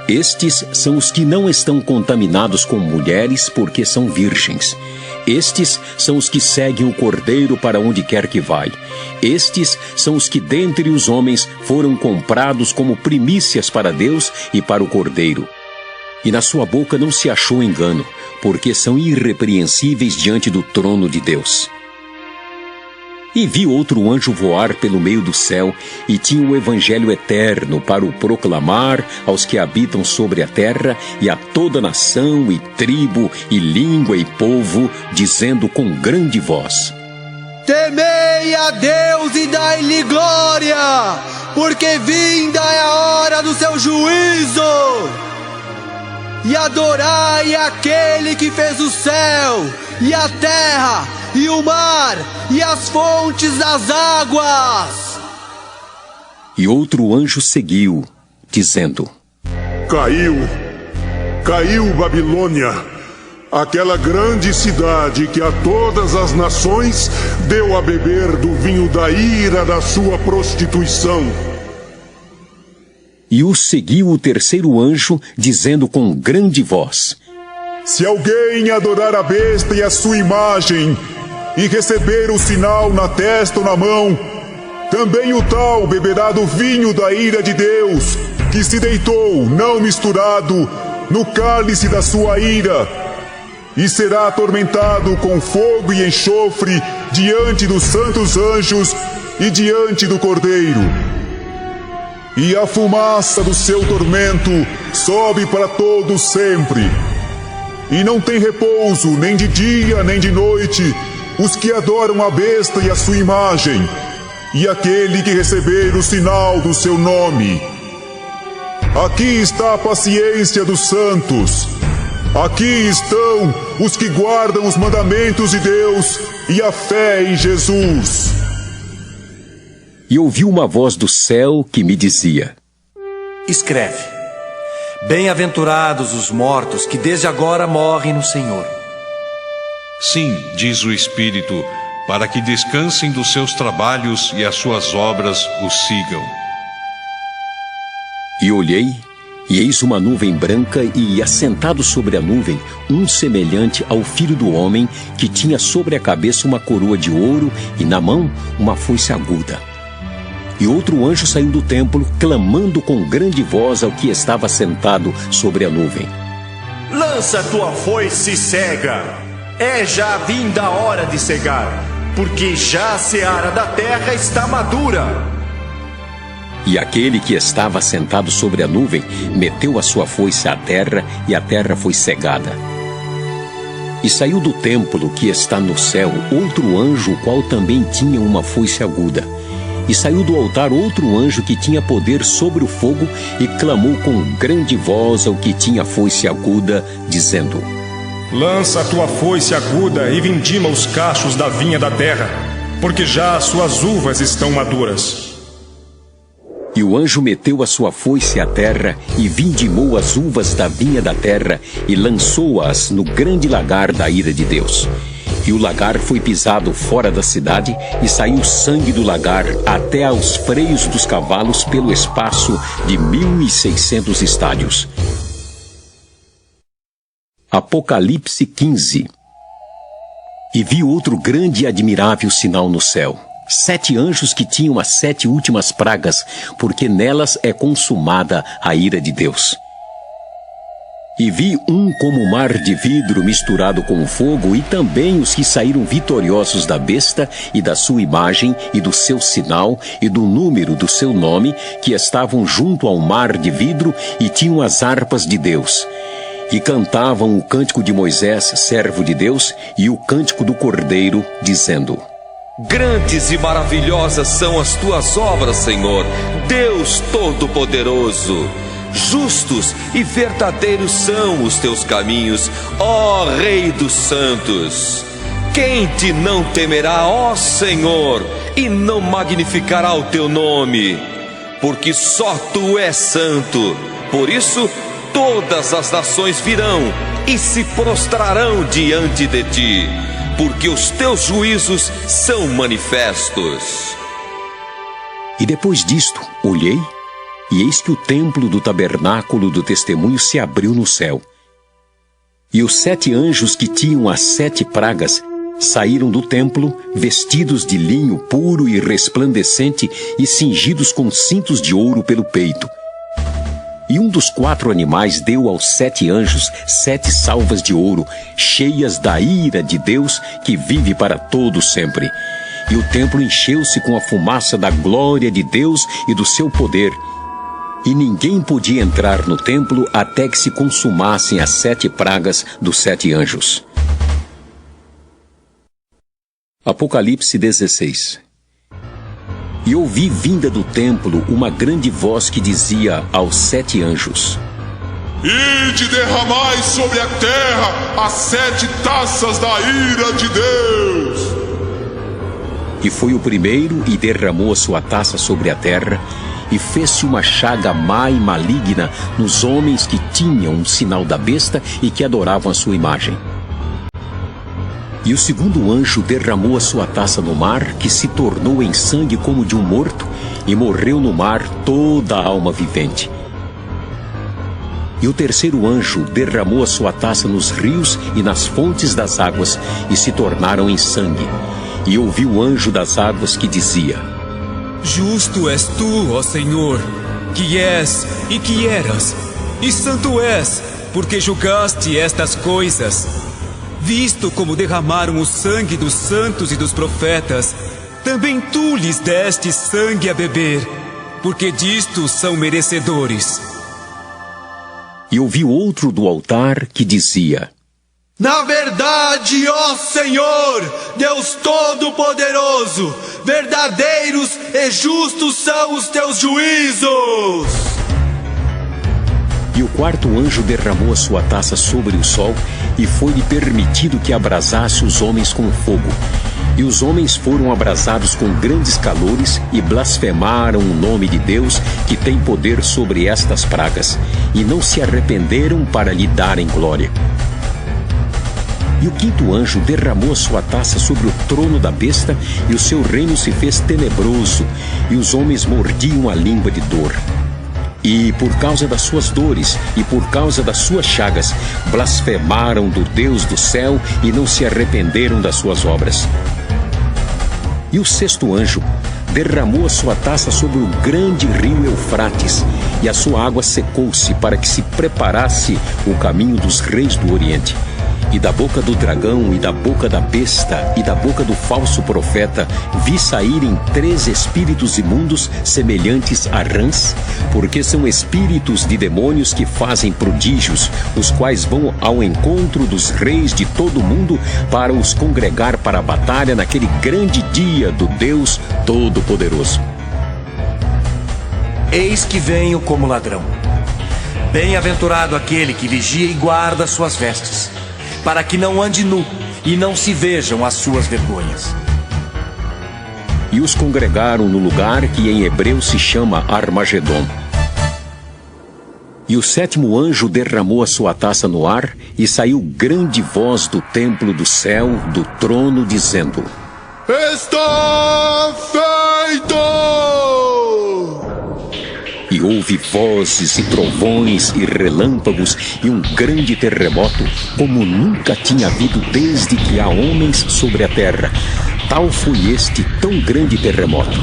[SPEAKER 2] Estes são os que não estão contaminados com mulheres, porque são virgens. Estes são os que seguem o Cordeiro para onde quer que vai. Estes são os que dentre os homens foram comprados como primícias para Deus e para o Cordeiro. E na sua boca não se achou engano, porque são irrepreensíveis diante do trono de Deus. E vi outro anjo voar pelo meio do céu, e tinha o evangelho eterno para o proclamar aos que habitam sobre a terra, e a toda nação, e tribo, e língua, e povo, dizendo com grande voz:
[SPEAKER 18] Temei a Deus e dai-lhe glória, porque vinda é a hora do seu juízo. E adorai aquele que fez o céu, e a terra, e o mar, e as fontes das águas.
[SPEAKER 2] E outro anjo seguiu, dizendo:
[SPEAKER 1] Caiu Babilônia, aquela grande cidade que a todas as nações deu a beber do vinho da ira da sua prostituição.
[SPEAKER 2] E o seguiu o terceiro anjo, dizendo com grande voz:
[SPEAKER 1] Se alguém adorar a besta e a sua imagem, e receber o sinal na testa ou na mão, também o tal beberá do vinho da ira de Deus, que se deitou, não misturado, no cálice da sua ira, e será atormentado com fogo e enxofre diante dos santos anjos e diante do Cordeiro. E a fumaça do seu tormento sobe para todos sempre. E não tem repouso, nem de dia, nem de noite, os que adoram a besta e a sua imagem, e aquele que receber o sinal do seu nome. Aqui está a paciência dos santos. Aqui estão os que guardam os mandamentos de Deus e a fé em Jesus.
[SPEAKER 2] E ouvi uma voz do céu que me dizia:
[SPEAKER 6] Escreve: Bem-aventurados os mortos que desde agora morrem no Senhor.
[SPEAKER 5] Sim, diz o Espírito, para que descansem dos seus trabalhos e as suas obras os sigam.
[SPEAKER 2] E olhei, e eis uma nuvem branca, e assentado sobre a nuvem, um semelhante ao Filho do Homem, que tinha sobre a cabeça uma coroa de ouro, e na mão uma foice aguda. E outro anjo saiu do templo, clamando com grande voz ao que estava sentado sobre a nuvem:
[SPEAKER 7] Lança tua foice cega, é já vinda a hora de cegar, porque já a seara da terra está madura.
[SPEAKER 2] E aquele que estava sentado sobre a nuvem meteu a sua foice à terra, e a terra foi cegada. E saiu do templo que está no céu outro anjo, o qual também tinha uma foice aguda. E saiu do altar outro anjo que tinha poder sobre o fogo, e clamou com grande voz ao que tinha foice aguda, dizendo:
[SPEAKER 8] Lança a tua foice aguda e vindima os cachos da vinha da terra, porque já as suas uvas estão maduras.
[SPEAKER 2] E o anjo meteu a sua foice à terra, e vindimou as uvas da vinha da terra, e lançou-as no grande lagar da ira de Deus. E o lagar foi pisado fora da cidade, e saiu sangue do lagar até aos freios dos cavalos pelo espaço de 1.600 estádios. Apocalipse 15. E vi outro grande e admirável sinal no céu: 7 anjos que tinham as 7 últimas pragas, porque nelas é consumada a ira de Deus. E vi um como mar de vidro misturado com fogo, e também os que saíram vitoriosos da besta e da sua imagem e do seu sinal e do número do seu nome, que estavam junto ao mar de vidro e tinham as harpas de Deus. E cantavam o cântico de Moisés, servo de Deus, e o cântico do Cordeiro, dizendo:
[SPEAKER 9] Grandes e maravilhosas são as tuas obras, Senhor, Deus Todo-Poderoso. Justos e verdadeiros são os teus caminhos, ó Rei dos Santos. Quem te não temerá, ó Senhor, e não magnificará o teu nome? Porque só tu és santo. Por isso, todas as nações virão e se prostrarão diante de ti, porque os teus juízos são manifestos.
[SPEAKER 2] E depois disto, olhei, e eis que o templo do tabernáculo do testemunho se abriu no céu. E os 7 anjos que tinham as 7 pragas saíram do templo, vestidos de linho puro e resplandecente e cingidos com cintos de ouro pelo peito. E um dos 4 animais deu aos 7 anjos 7 salvas de ouro, cheias da ira de Deus, que vive para todo sempre. E o templo encheu-se com a fumaça da glória de Deus e do seu poder. E ninguém podia entrar no templo até que se consumassem as 7 pragas dos 7 anjos. Apocalipse 16. E ouvi vinda do templo uma grande voz que dizia aos 7 anjos:
[SPEAKER 1] Ide derramai sobre a terra as 7 taças da ira de Deus.
[SPEAKER 2] E foi o primeiro e derramou a sua taça sobre a terra, e fez-se uma chaga má e maligna nos homens que tinham um sinal da besta e que adoravam a sua imagem. E o segundo anjo derramou a sua taça no mar, que se tornou em sangue como de um morto, e morreu no mar toda a alma vivente. E o terceiro anjo derramou a sua taça nos rios e nas fontes das águas, e se tornaram em sangue. E ouvi o anjo das águas que dizia:
[SPEAKER 13] Justo és tu, ó Senhor, que és e que eras, e santo és, porque julgaste estas coisas. Visto como derramaram o sangue dos santos e dos profetas, também tu lhes deste sangue a beber, porque disto são merecedores.
[SPEAKER 2] E ouvi outro do altar que dizia:
[SPEAKER 18] Na verdade, ó Senhor, Deus Todo-Poderoso, verdadeiros e justos são os teus juízos.
[SPEAKER 2] E o quarto anjo derramou a sua taça sobre o sol, e foi-lhe permitido que abrasasse os homens com fogo. E os homens foram abrasados com grandes calores e blasfemaram o nome de Deus, que tem poder sobre estas pragas, e não se arrependeram para lhe darem glória. E o quinto anjo derramou a sua taça sobre o trono da besta, e o seu reino se fez tenebroso, e os homens mordiam a língua de dor. E por causa das suas dores e por causa das suas chagas, blasfemaram do Deus do céu e não se arrependeram das suas obras. E o sexto anjo derramou a sua taça sobre o grande rio Eufrates, e a sua água secou-se para que se preparasse o caminho dos reis do Oriente. E da boca do dragão, e da boca da besta, e da boca do falso profeta, vi saírem 3 espíritos imundos semelhantes a rãs, porque são espíritos de demônios que fazem prodígios, os quais vão ao encontro dos reis de todo o mundo para os congregar para a batalha naquele grande dia do Deus Todo-Poderoso.
[SPEAKER 6] Eis que venho como ladrão. Bem-aventurado aquele que vigia e guarda suas vestes, para que não ande nu e não se vejam as suas vergonhas.
[SPEAKER 2] E os congregaram no lugar que em hebreu se chama Armagedon. E o sétimo anjo derramou a sua taça no ar, e saiu grande voz do templo do céu, do trono, dizendo:
[SPEAKER 1] Está feito!
[SPEAKER 2] E houve vozes e trovões e relâmpagos e um grande terremoto, como nunca tinha havido desde que há homens sobre a terra. Tal foi este tão grande terremoto.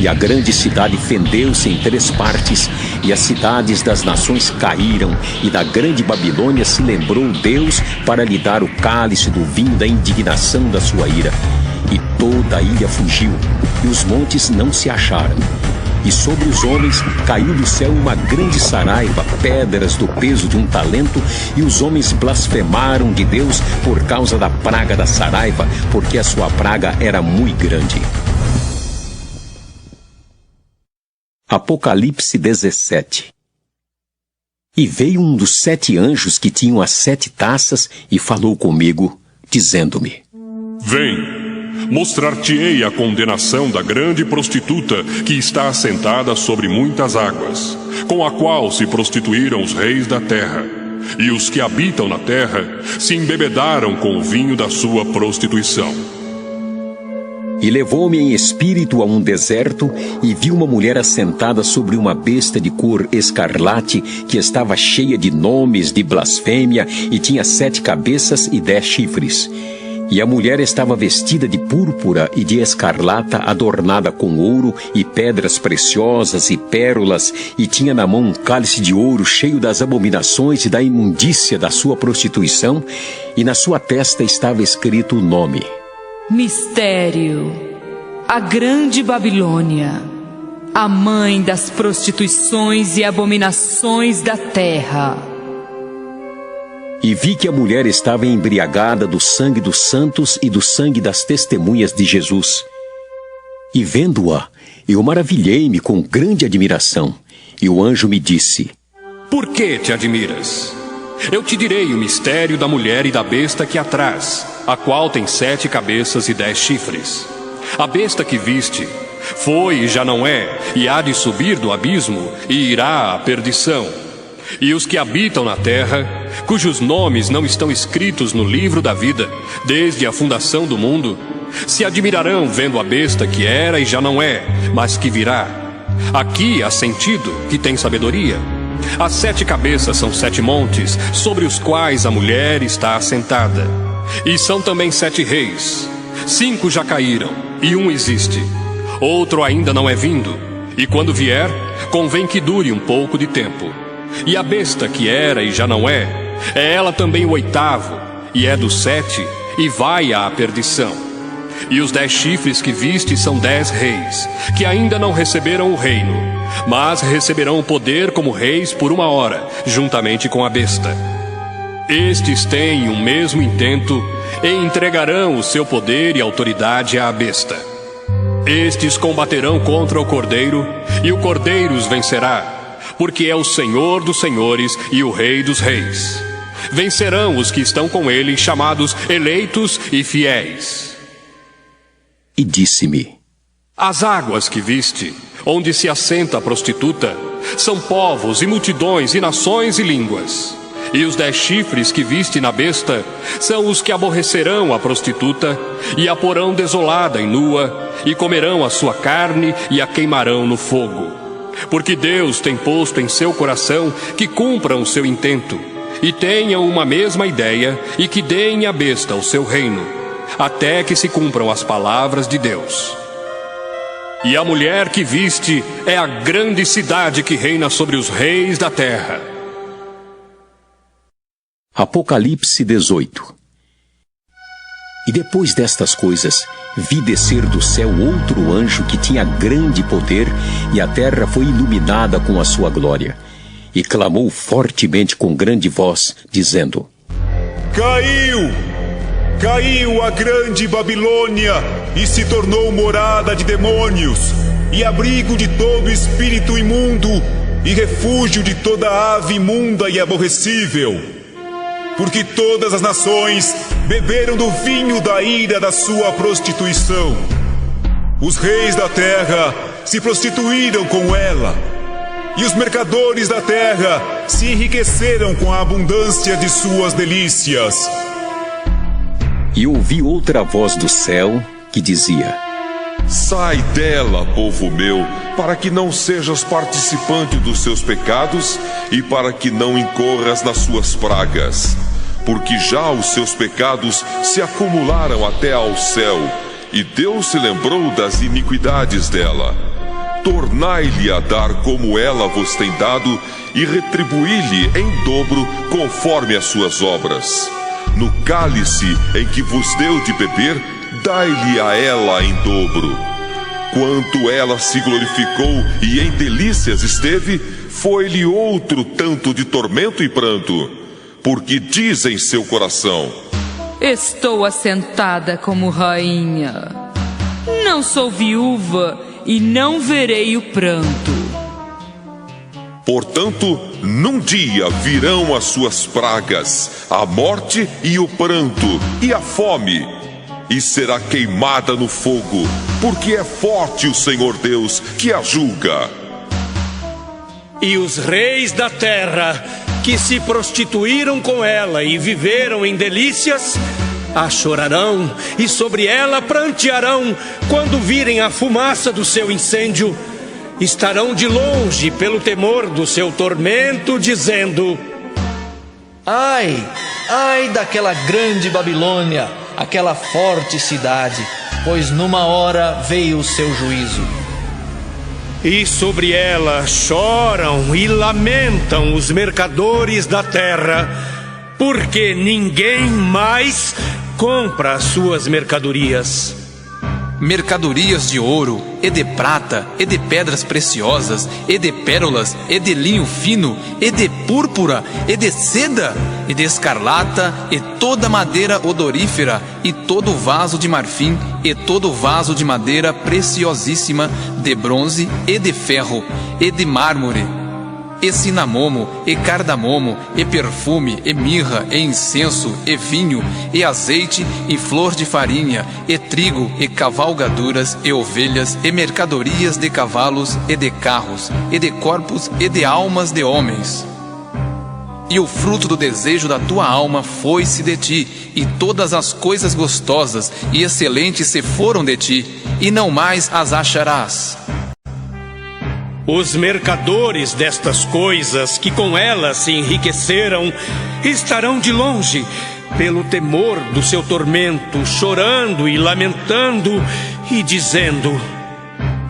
[SPEAKER 2] E a grande cidade fendeu-se em 3 partes, e as cidades das nações caíram, e da grande Babilônia se lembrou Deus para lhe dar o cálice do vinho da indignação da sua ira. E toda a ilha fugiu, e os montes não se acharam. E sobre os homens caiu do céu uma grande saraiva, pedras do peso de um talento, e os homens blasfemaram de Deus por causa da praga da saraiva, porque a sua praga era muito grande. Apocalipse 17. E veio um dos 7 anjos que tinham as 7 taças e falou comigo, dizendo-me:
[SPEAKER 19] Vem! Mostrar-te-ei a condenação da grande prostituta que está assentada sobre muitas águas, com a qual se prostituíram os reis da terra, e os que habitam na terra se embebedaram com o vinho da sua prostituição.
[SPEAKER 2] E levou-me em espírito a um deserto, e vi uma mulher assentada sobre uma besta de cor escarlate, que estava cheia de nomes de blasfêmia, e tinha 7 cabeças e 10 chifres. E a mulher estava vestida de púrpura e de escarlata, adornada com ouro e pedras preciosas e pérolas, e tinha na mão um cálice de ouro cheio das abominações e da imundícia da sua prostituição, e na sua testa estava escrito o nome:
[SPEAKER 11] Mistério, a grande Babilônia, a mãe das prostituições e abominações da terra.
[SPEAKER 2] E vi que a mulher estava embriagada do sangue dos santos e do sangue das testemunhas de Jesus. E vendo-a, eu maravilhei-me com grande admiração. E o anjo me disse:
[SPEAKER 3] Por que te admiras? Eu te direi o mistério da mulher e da besta que a traz, a qual tem 7 cabeças e 10 chifres. A besta que viste foi e já não é, e há de subir do abismo, e irá à perdição. E os que habitam na terra, cujos nomes não estão escritos no livro da vida, desde a fundação do mundo, se admirarão vendo a besta que era e já não é, mas que virá. Aqui há sentido, que tem sabedoria. As 7 cabeças são 7 montes, sobre os quais a mulher está assentada. E são também 7 reis. 5 já caíram, e um existe. Outro ainda não é vindo, e quando vier, convém que dure um pouco de tempo. E a besta que era e já não é ela também o 8º, e é do 7, e vai à perdição. E os 10 chifres que viste são 10 reis, que ainda não receberam o reino, mas receberão o poder como reis por 1 hora, juntamente com a besta. Estes têm o mesmo intento, e entregarão o seu poder e autoridade à besta. Estes combaterão contra o Cordeiro, e o Cordeiro os vencerá, porque é o Senhor dos senhores e o Rei dos reis. Vencerão os que estão com ele, chamados eleitos e fiéis.
[SPEAKER 2] E disse-me:
[SPEAKER 3] As águas que viste, onde se assenta a prostituta, são povos e multidões e nações e línguas. E os 10 chifres que viste na besta são os que aborrecerão a prostituta, e a porão desolada e nua, e comerão a sua carne e a queimarão no fogo. Porque Deus tem posto em seu coração que cumpram o seu intento, e tenham uma mesma ideia, e que deem à besta o seu reino, até que se cumpram as palavras de Deus. E a mulher que viste é a grande cidade que reina sobre os reis da terra.
[SPEAKER 2] Apocalipse 18. E depois destas coisas, vi descer do céu outro anjo que tinha grande poder, e a terra foi iluminada com a sua glória. E clamou fortemente com grande voz, dizendo:
[SPEAKER 1] Caiu! Caiu a grande Babilônia, e se tornou morada de demônios, e abrigo de todo espírito imundo, e refúgio de toda ave imunda e aborrecível. Porque todas as nações beberam do vinho da ira da sua prostituição. Os reis da terra se prostituíram com ela, e os mercadores da terra se enriqueceram com a abundância de suas delícias.
[SPEAKER 2] E ouvi outra voz do céu que dizia:
[SPEAKER 20] Sai dela, povo meu, para que não sejas participante dos seus pecados e para que não incorras nas suas pragas. Porque já os seus pecados se acumularam até ao céu, e Deus se lembrou das iniquidades dela. Tornai-lhe a dar como ela vos tem dado, e retribuí-lhe em dobro conforme as suas obras. No cálice em que vos deu de beber, dai-lhe a ela em dobro. Quanto ela se glorificou e em delícias esteve, foi-lhe outro tanto de tormento e pranto. Porque diz em seu coração:
[SPEAKER 11] Estou assentada como rainha. Não sou viúva e não verei o pranto.
[SPEAKER 20] Portanto, num dia virão as suas pragas, a morte e o pranto e a fome, e será queimada no fogo, porque é forte o Senhor Deus que a julga.
[SPEAKER 10] E os reis da terra, que se prostituíram com ela e viveram em delícias, a chorarão e sobre ela prantearão quando virem a fumaça do seu incêndio. Estarão de longe pelo temor do seu tormento, dizendo:
[SPEAKER 17] Ai, ai daquela grande Babilônia, aquela forte cidade, pois numa hora veio o seu juízo.
[SPEAKER 10] E sobre ela choram e lamentam os mercadores da terra, porque ninguém mais compra as suas mercadorias.
[SPEAKER 13] Mercadorias de ouro, e de prata, e de pedras preciosas, e de pérolas, e de linho fino, e de púrpura, e de seda, e de escarlata, e toda madeira odorífera, e todo vaso de marfim, e todo vaso de madeira preciosíssima, de bronze, e de ferro, e de mármore, e cinamomo, e cardamomo, e perfume, e mirra, e incenso, e vinho, e azeite, e flor de farinha, e trigo, e cavalgaduras, e ovelhas, e mercadorias de cavalos, e de carros, e de corpos, e de almas de homens. E o fruto do desejo da tua alma foi-se de ti, e todas as coisas gostosas e excelentes se foram de ti, e não mais as acharás.
[SPEAKER 10] Os mercadores destas coisas, que com elas se enriqueceram, estarão de longe, pelo temor do seu tormento, chorando e lamentando, e dizendo: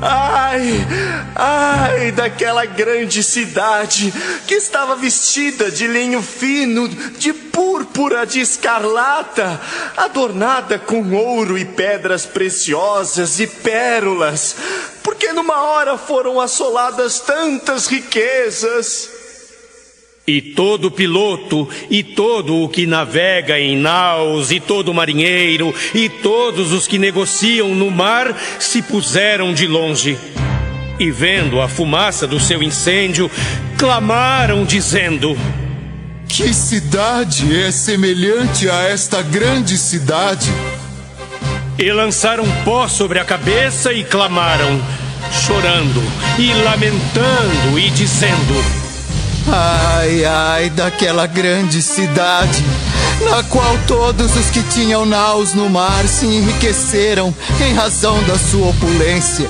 [SPEAKER 7] Ai, ai daquela grande cidade, que estava vestida de linho fino, de púrpura, de escarlata, adornada com ouro e pedras preciosas e pérolas, porque numa hora foram assoladas tantas riquezas.
[SPEAKER 10] E todo piloto, e todo o que navega em naus, e todo marinheiro, e todos os que negociam no mar, se puseram de longe. E vendo a fumaça do seu incêndio, clamaram dizendo:
[SPEAKER 21] Que cidade é semelhante a esta grande cidade?
[SPEAKER 10] E lançaram pó sobre a cabeça e clamaram, chorando e lamentando e dizendo:
[SPEAKER 21] Ai, ai daquela grande cidade, na qual todos os que tinham naus no mar se enriqueceram em razão da sua opulência,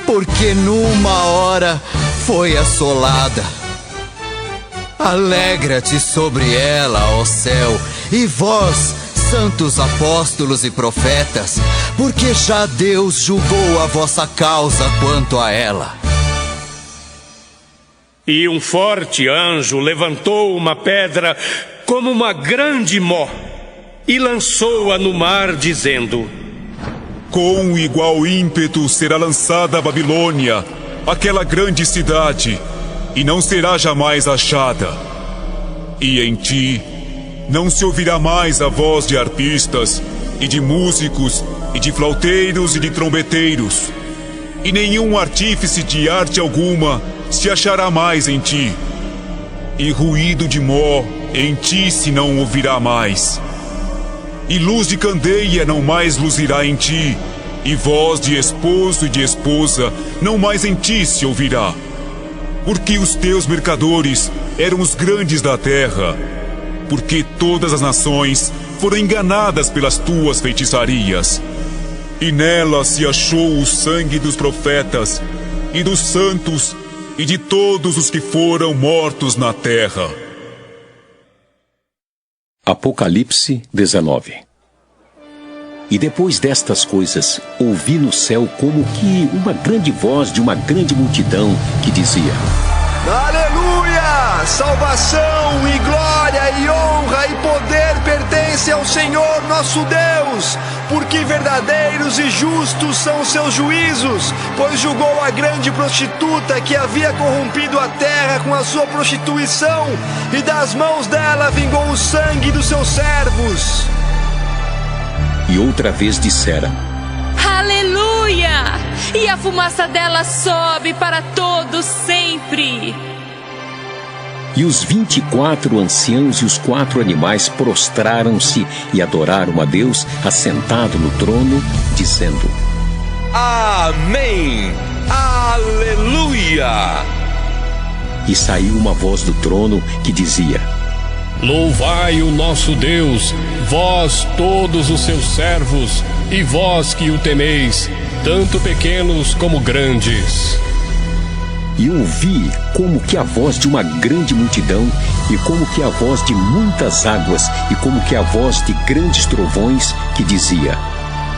[SPEAKER 21] porque numa hora foi assolada. Alegra-te sobre ela, ó céu, e vós, santos apóstolos e profetas, porque já Deus julgou a vossa causa quanto a ela.
[SPEAKER 10] E um forte anjo levantou uma pedra como uma grande mó e lançou-a no mar, dizendo:
[SPEAKER 1] Com igual ímpeto será lançada a Babilônia, aquela grande cidade, e não será jamais achada. E em ti não se ouvirá mais a voz de arpistas, e de músicos, e de flauteiros e de trombeteiros, e nenhum artífice de arte alguma se achará mais em ti, e ruído de mó em ti se não ouvirá mais, e luz de candeia não mais luzirá em ti, e voz de esposo e de esposa não mais em ti se ouvirá, porque os teus mercadores eram os grandes da terra, porque todas as nações foram enganadas pelas tuas feitiçarias, e nela se achou o sangue dos profetas e dos santos e de todos os que foram mortos na terra.
[SPEAKER 2] Apocalipse 19. E depois destas coisas, ouvi no céu como que uma grande voz de uma grande multidão que dizia:
[SPEAKER 18] Aleluia! Salvação e glória e honra e poder pertencem ao Senhor nosso Deus, porque verdadeiros e justos são os seus juízos, pois julgou a grande prostituta que havia corrompido a terra com a sua prostituição, e das mãos dela vingou o sangue dos seus servos.
[SPEAKER 2] E outra vez dissera:
[SPEAKER 11] Aleluia! E a fumaça dela sobe para todos sempre.
[SPEAKER 2] E os 24 anciãos e os 4 animais prostraram-se e adoraram a Deus assentado no trono, dizendo:
[SPEAKER 9] Amém! Aleluia!
[SPEAKER 2] E saiu uma voz do trono que dizia:
[SPEAKER 3] Louvai o nosso Deus, vós todos os seus servos, e vós que o temeis, tanto pequenos como grandes.
[SPEAKER 2] E ouvi como que a voz de uma grande multidão, e como que a voz de muitas águas, e como que a voz de grandes trovões, que dizia: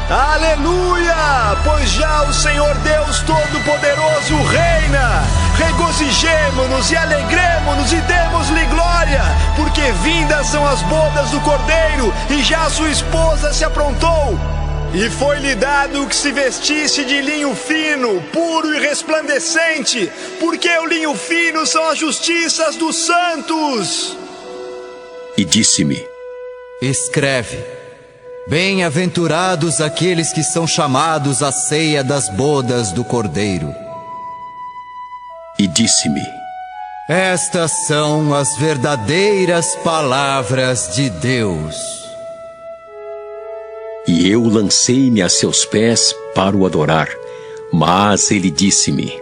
[SPEAKER 7] Aleluia! Pois já o Senhor Deus Todo-Poderoso reina! Regozijemo-nos e alegremo-nos e demos-lhe glória, porque vindas são as bodas do Cordeiro, e já sua esposa se aprontou. E foi-lhe dado que se vestisse de linho fino, puro e resplandecente, porque o linho fino são as justiças dos santos.
[SPEAKER 2] E disse-me:
[SPEAKER 21] Escreve: Bem-aventurados aqueles que são chamados à ceia das bodas do Cordeiro.
[SPEAKER 2] E disse-me:
[SPEAKER 21] Estas são as verdadeiras palavras de Deus.
[SPEAKER 2] E eu lancei-me a seus pés para o adorar. Mas ele disse-me: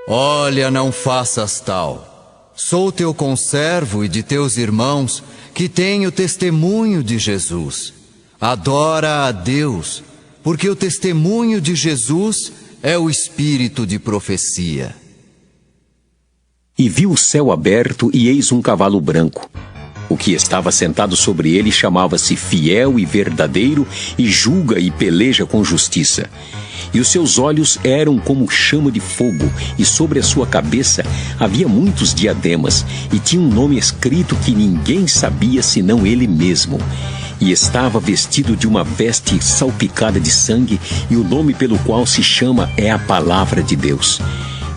[SPEAKER 21] Olha, não faças tal. Sou teu conservo e de teus irmãos, que têm o testemunho de Jesus. Adora a Deus, porque o testemunho de Jesus é o espírito de profecia.
[SPEAKER 2] E vi o céu aberto, e eis um cavalo branco. O que estava sentado sobre ele chamava-se Fiel e Verdadeiro, e julga e peleja com justiça. E os seus olhos eram como chama de fogo, e sobre a sua cabeça havia muitos diademas, e tinha um nome escrito que ninguém sabia senão ele mesmo. E estava vestido de uma veste salpicada de sangue, e o nome pelo qual se chama é a Palavra de Deus.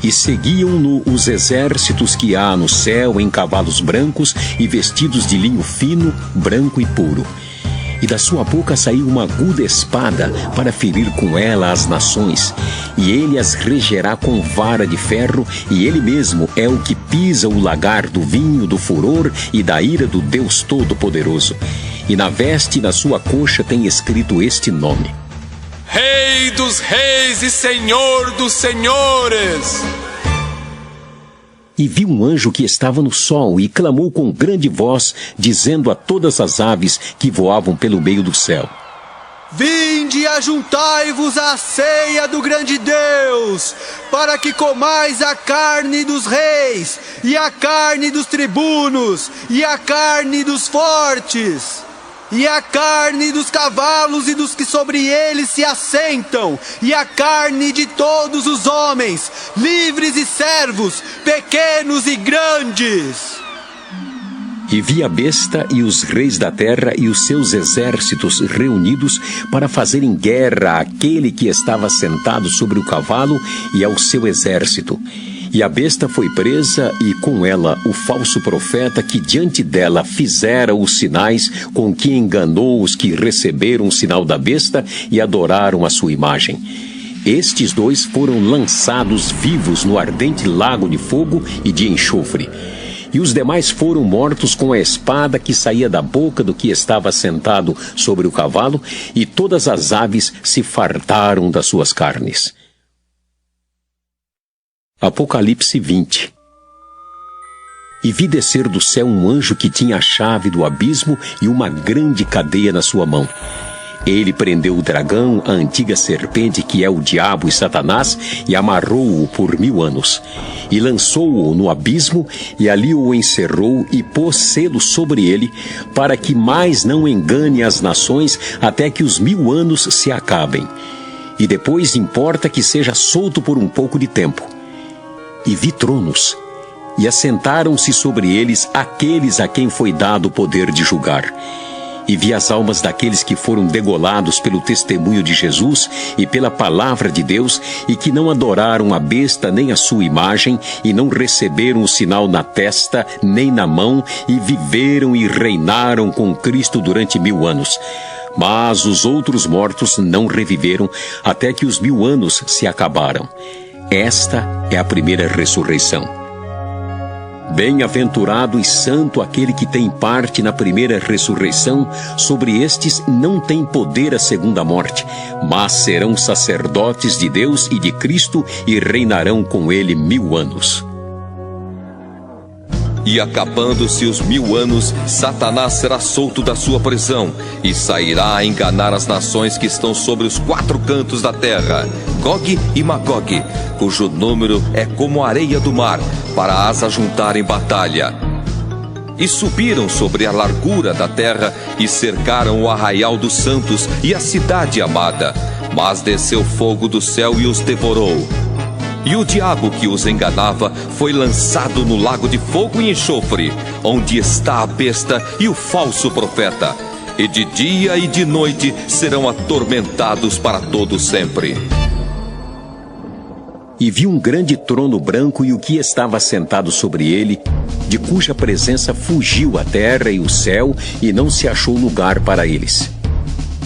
[SPEAKER 2] E seguiam-no os exércitos que há no céu em cavalos brancos e vestidos de linho fino, branco e puro. E da sua boca saiu uma aguda espada para ferir com ela as nações. E ele as regerá com vara de ferro, e ele mesmo é o que pisa o lagar do vinho, do furor e da ira do Deus Todo-Poderoso. E na veste da sua coxa tem escrito este nome:
[SPEAKER 15] Rei dos reis e Senhor dos senhores.
[SPEAKER 2] E vi um anjo que estava no sol e clamou com grande voz, dizendo a todas as aves que voavam pelo meio do céu:
[SPEAKER 18] Vinde e ajuntai-vos à ceia do grande Deus, para que comais a carne dos reis, e a carne dos tribunos, e a carne dos fortes, e a carne dos cavalos e dos que sobre eles se assentam, e a carne de todos os homens, livres e servos, pequenos e grandes.
[SPEAKER 2] E vi a besta e os reis da terra e os seus exércitos reunidos para fazerem guerra àquele que estava sentado sobre o cavalo e ao seu exército. E a besta foi presa, e com ela o falso profeta que diante dela fizera os sinais com que enganou os que receberam o sinal da besta e adoraram a sua imagem. Estes dois foram lançados vivos no ardente lago de fogo e de enxofre. E os demais foram mortos com a espada que saía da boca do que estava sentado sobre o cavalo, e todas as aves se fartaram das suas carnes. Apocalipse 20. E vi descer do céu um anjo que tinha a chave do abismo e uma grande cadeia na sua mão. Ele prendeu o dragão, a antiga serpente que é o diabo e Satanás, e amarrou-o por 1000 anos. E lançou-o no abismo, e ali o encerrou, e pôs selo sobre ele, para que mais não engane as nações, até que os 1000 anos se acabem. E depois importa que seja solto por um pouco de tempo. E vi tronos, e assentaram-se sobre eles aqueles a quem foi dado o poder de julgar. E vi as almas daqueles que foram degolados pelo testemunho de Jesus e pela palavra de Deus, e que não adoraram a besta nem a sua imagem, e não receberam o sinal na testa nem na mão, e viveram e reinaram com Cristo durante 1000 anos. Mas os outros mortos não reviveram, até que os 1000 anos se acabaram. Esta é a primeira ressurreição. Bem-aventurado e santo aquele que tem parte na primeira ressurreição. Sobre estes não tem poder a segunda morte, mas serão sacerdotes de Deus e de Cristo, e reinarão com ele 1000 anos.
[SPEAKER 14] E acabando-se os 1000 anos, Satanás será solto da sua prisão e sairá a enganar as nações que estão sobre os 4 cantos da terra, Gog e Magog, cujo número é como a areia do mar, para as ajuntar em batalha. E subiram sobre a largura da terra e cercaram o arraial dos santos e a cidade amada. Mas desceu fogo do céu e os devorou. E o diabo que os enganava foi lançado no lago de fogo e enxofre, onde está a besta e o falso profeta. E de dia e de noite serão atormentados para todo sempre.
[SPEAKER 2] E vi um grande trono branco e o que estava sentado sobre ele, de cuja presença fugiu a terra e o céu, e não se achou lugar para eles.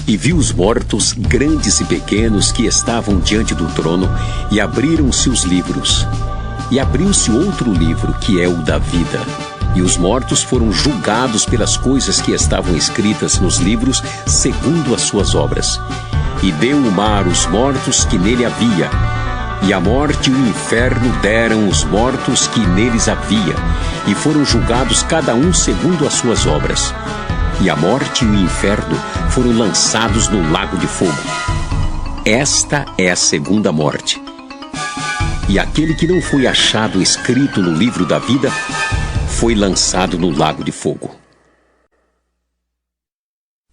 [SPEAKER 2] E vi os mortos, grandes e pequenos, que estavam diante do trono, e abriram-se os livros. E abriu-se outro livro, que é o da vida. E os mortos foram julgados pelas coisas que estavam escritas nos livros, segundo as suas obras. E deu o mar os mortos que nele havia, e a morte e o inferno deram os mortos que neles havia, e foram julgados cada um segundo as suas obras. E a morte e o inferno foram lançados no lago de fogo. Esta é a segunda morte. E aquele que não foi achado escrito no livro da vida foi lançado no lago de fogo.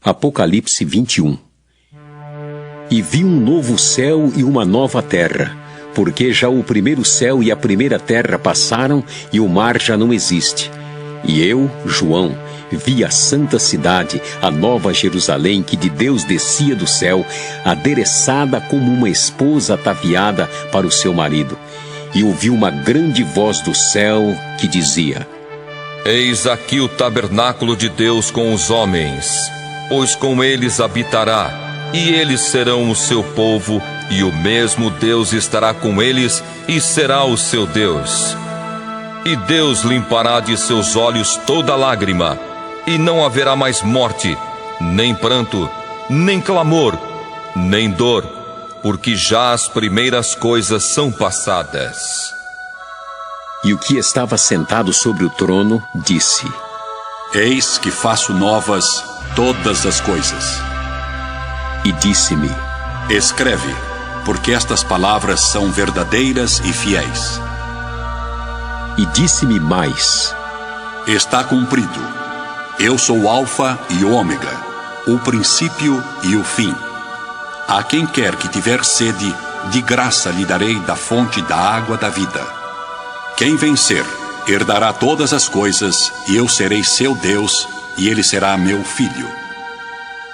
[SPEAKER 2] Apocalipse 21. E vi um novo céu e uma nova terra, porque já o primeiro céu e a primeira terra passaram e o mar já não existe. E eu, João, vi a santa cidade, a nova Jerusalém, que de Deus descia do céu, adereçada como uma esposa ataviada para o seu marido. E ouvi uma grande voz do céu que dizia:
[SPEAKER 14] Eis aqui o tabernáculo de Deus com os homens, pois com eles habitará, e eles serão o seu povo, e o mesmo Deus estará com eles, e será o seu Deus. E Deus limpará de seus olhos toda lágrima, e não haverá mais morte, nem pranto, nem clamor, nem dor, porque já as primeiras coisas são passadas.
[SPEAKER 2] E o que estava sentado sobre o trono disse:
[SPEAKER 4] Eis que faço novas todas as coisas.
[SPEAKER 2] E disse-me:
[SPEAKER 4] Escreve, porque estas palavras são verdadeiras e fiéis.
[SPEAKER 2] E disse-me mais:
[SPEAKER 4] Está cumprido. Eu sou o Alfa e o Ômega, o princípio e o fim. A quem quer que tiver sede, de graça lhe darei da fonte da água da vida. Quem vencer, herdará todas as coisas, e eu serei seu Deus, e ele será meu filho.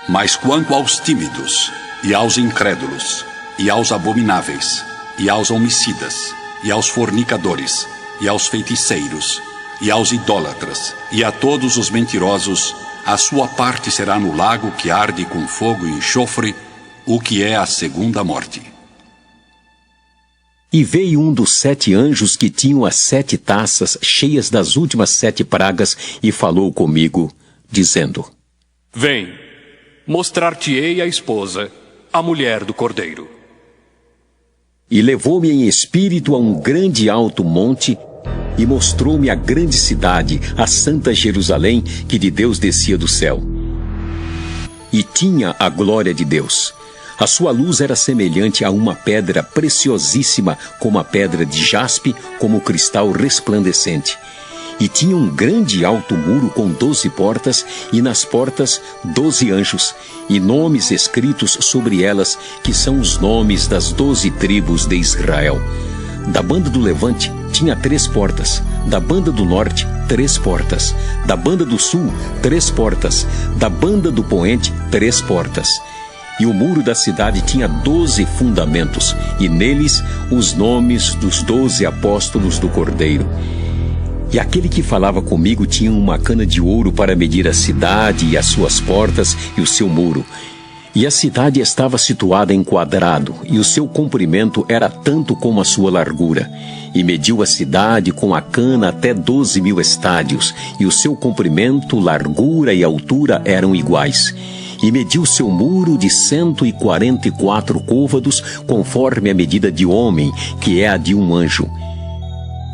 [SPEAKER 4] Mas quanto aos tímidos, e aos incrédulos, e aos abomináveis, e aos homicidas, e aos fornicadores, e aos feiticeiros, e aos idólatras, e a todos os mentirosos, a sua parte será no lago que arde com fogo e enxofre, o que é a segunda morte.
[SPEAKER 2] E veio um dos 7 anjos que tinham as 7 taças cheias das últimas 7 pragas, e falou comigo, dizendo:
[SPEAKER 3] Vem, mostrar-te-ei a esposa, a mulher do Cordeiro.
[SPEAKER 2] E levou-me em espírito a um grande alto monte, e mostrou-me a grande cidade, a santa Jerusalém, que de Deus descia do céu. E tinha a glória de Deus. A sua luz era semelhante a uma pedra preciosíssima, como a pedra de jaspe, como cristal resplandecente. E tinha um grande alto muro com 12 portas, e nas portas 12 anjos, e nomes escritos sobre elas, que são os nomes das 12 tribos de Israel. Da banda do levante tinha 3 portas, da banda do norte 3 portas, da banda do sul 3 portas, da banda do poente 3 portas. E o muro da cidade tinha 12 fundamentos, e neles os nomes dos 12 apóstolos do Cordeiro. E aquele que falava comigo tinha uma cana de ouro para medir a cidade e as suas portas e o seu muro. E a cidade estava situada em quadrado, e o seu comprimento era tanto como a sua largura. E mediu a cidade com a cana até 12.000 estádios, e o seu comprimento, largura e altura eram iguais. E mediu seu muro de 144 côvados, conforme a medida de homem, que é a de um anjo.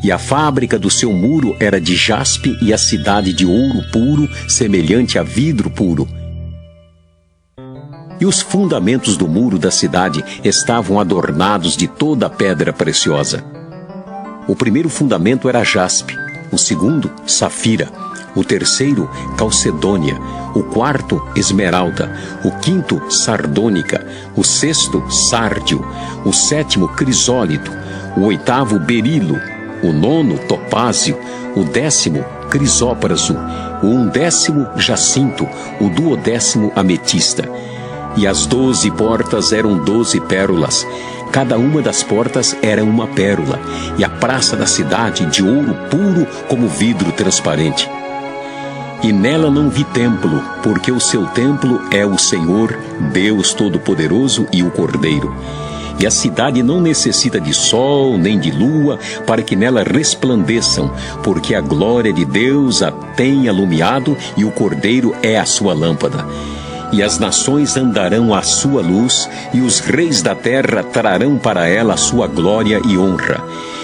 [SPEAKER 2] E a fábrica do seu muro era de jaspe e a cidade de ouro puro, semelhante a vidro puro. E os fundamentos do muro da cidade estavam adornados de toda a pedra preciosa. O primeiro fundamento era jaspe, o segundo, safira, o terceiro, calcedônia, o quarto, esmeralda, o quinto, sardônica, o sexto, sárdio, o sétimo, crisólito, o oitavo, berilo, o nono, topázio, o 10º, crisópraso, o 11º, jacinto, o 12º, ametista. E as 12 portas eram 12 pérolas. Cada uma das portas era uma pérola, e a praça da cidade de ouro puro como vidro transparente. E nela não vi templo, porque o seu templo é o Senhor, Deus Todo-Poderoso e o Cordeiro. E a cidade não necessita de sol nem de lua para que nela resplandeçam, porque a glória de Deus a tem alumiado e o Cordeiro é a sua lâmpada. E as nações andarão à sua luz, e os reis da terra trarão para ela a sua glória e honra.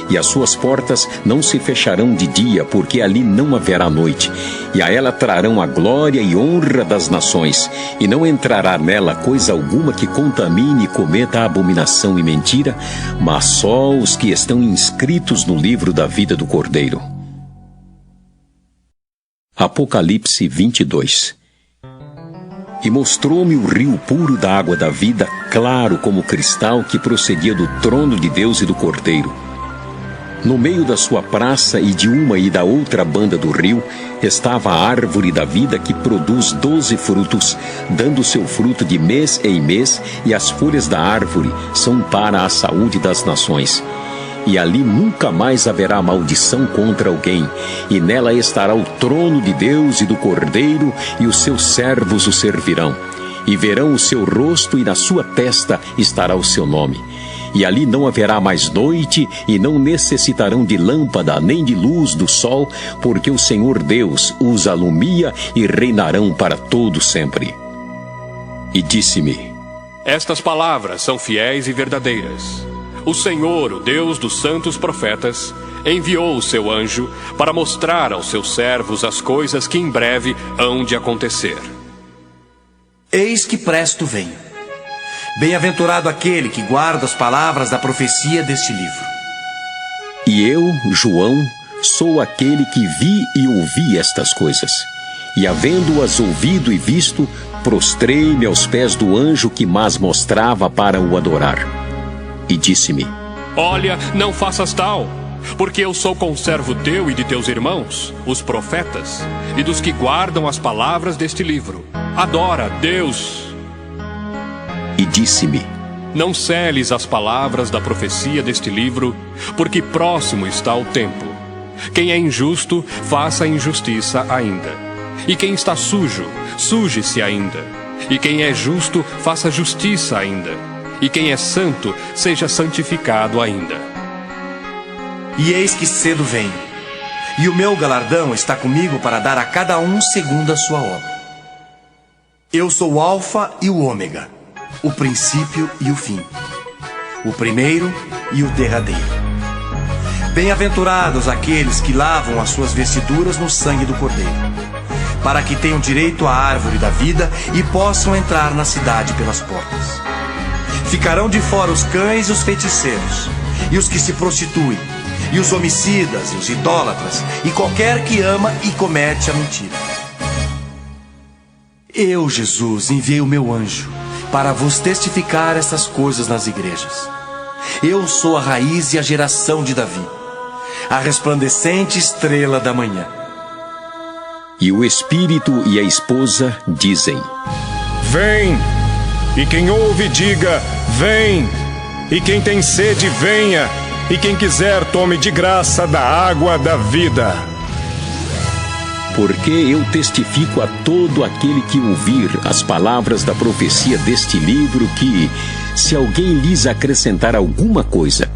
[SPEAKER 2] E as suas portas não se fecharão de dia, porque ali não haverá noite. E a ela trarão a glória e honra das nações, e não entrará nela coisa alguma que contamine e cometa abominação e mentira, mas só os que estão inscritos no livro da vida do Cordeiro. Apocalipse 22. E mostrou-me o rio puro da água da vida, claro como cristal, que procedia do trono de Deus e do Cordeiro. No meio da sua praça e de uma e da outra banda do rio, estava a árvore da vida que produz 12 frutos, dando seu fruto de mês em mês, e as folhas da árvore são para a saúde das nações. E ali nunca mais haverá maldição contra alguém, e nela estará o trono de Deus e do Cordeiro, e os seus servos o servirão. E verão o seu rosto, e na sua testa estará o seu nome. E ali não haverá mais noite, e não necessitarão de lâmpada, nem de luz do sol, porque o Senhor Deus os alumia e reinarão para todo sempre. E disse-me:
[SPEAKER 3] Estas palavras são fiéis e verdadeiras. O Senhor, o Deus dos santos profetas, enviou o seu anjo para mostrar aos seus servos as coisas que em breve hão de acontecer.
[SPEAKER 6] Eis que presto venho. Bem-aventurado aquele que guarda as palavras da profecia deste livro.
[SPEAKER 2] E eu, João, sou aquele que vi e ouvi estas coisas. E havendo-as ouvido e visto, prostrei-me aos pés do anjo que mas mostrava para o adorar. E disse-me:
[SPEAKER 3] Olha, não faças tal, porque eu sou conservo teu e de teus irmãos, os profetas, e dos que guardam as palavras deste livro. Adora Deus.
[SPEAKER 2] E disse-me:
[SPEAKER 3] Não celes as palavras da profecia deste livro, porque próximo está o tempo. Quem é injusto, faça injustiça ainda. E quem está sujo, suje-se ainda. E quem é justo, faça justiça ainda. E quem é santo, seja santificado ainda.
[SPEAKER 6] E eis que cedo venho, e o meu galardão está comigo para dar a cada um segundo a sua obra. Eu sou o Alfa e o Ômega, o princípio e o fim, o primeiro e o derradeiro. Bem-aventurados aqueles que lavam as suas vestiduras no sangue do Cordeiro, para que tenham direito à árvore da vida e possam entrar na cidade pelas portas. Ficarão de fora os cães e os feiticeiros, e os que se prostituem, e os homicidas e os idólatras, e qualquer que ama e comete a mentira. Eu, Jesus, enviei o meu anjo para vos testificar estas coisas nas igrejas. Eu sou a raiz e a geração de Davi, a resplandecente estrela da manhã.
[SPEAKER 2] E o Espírito e a esposa dizem:
[SPEAKER 8] Vem! E quem ouve, diga: vem! E quem tem sede, venha! E quem quiser, tome de graça da água da vida.
[SPEAKER 2] Porque eu testifico a todo aquele que ouvir as palavras da profecia deste livro que, se alguém lhes acrescentar alguma coisa,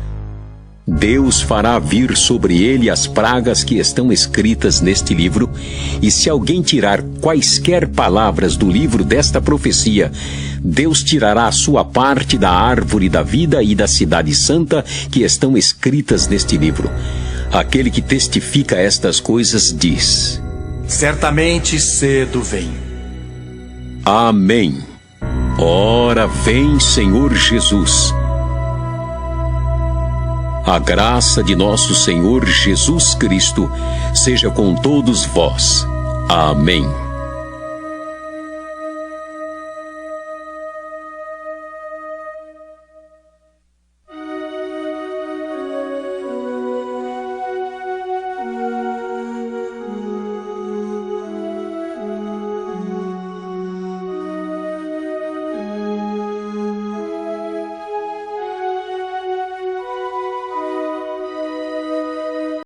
[SPEAKER 2] Deus fará vir sobre ele as pragas que estão escritas neste livro, e se alguém tirar quaisquer palavras do livro desta profecia, Deus tirará a sua parte da árvore da vida e da cidade santa que estão escritas neste livro. Aquele que testifica estas coisas diz:
[SPEAKER 7] certamente cedo vem.
[SPEAKER 2] Amém. Ora vem, Senhor Jesus. A graça de nosso Senhor Jesus Cristo seja com todos vós. Amém.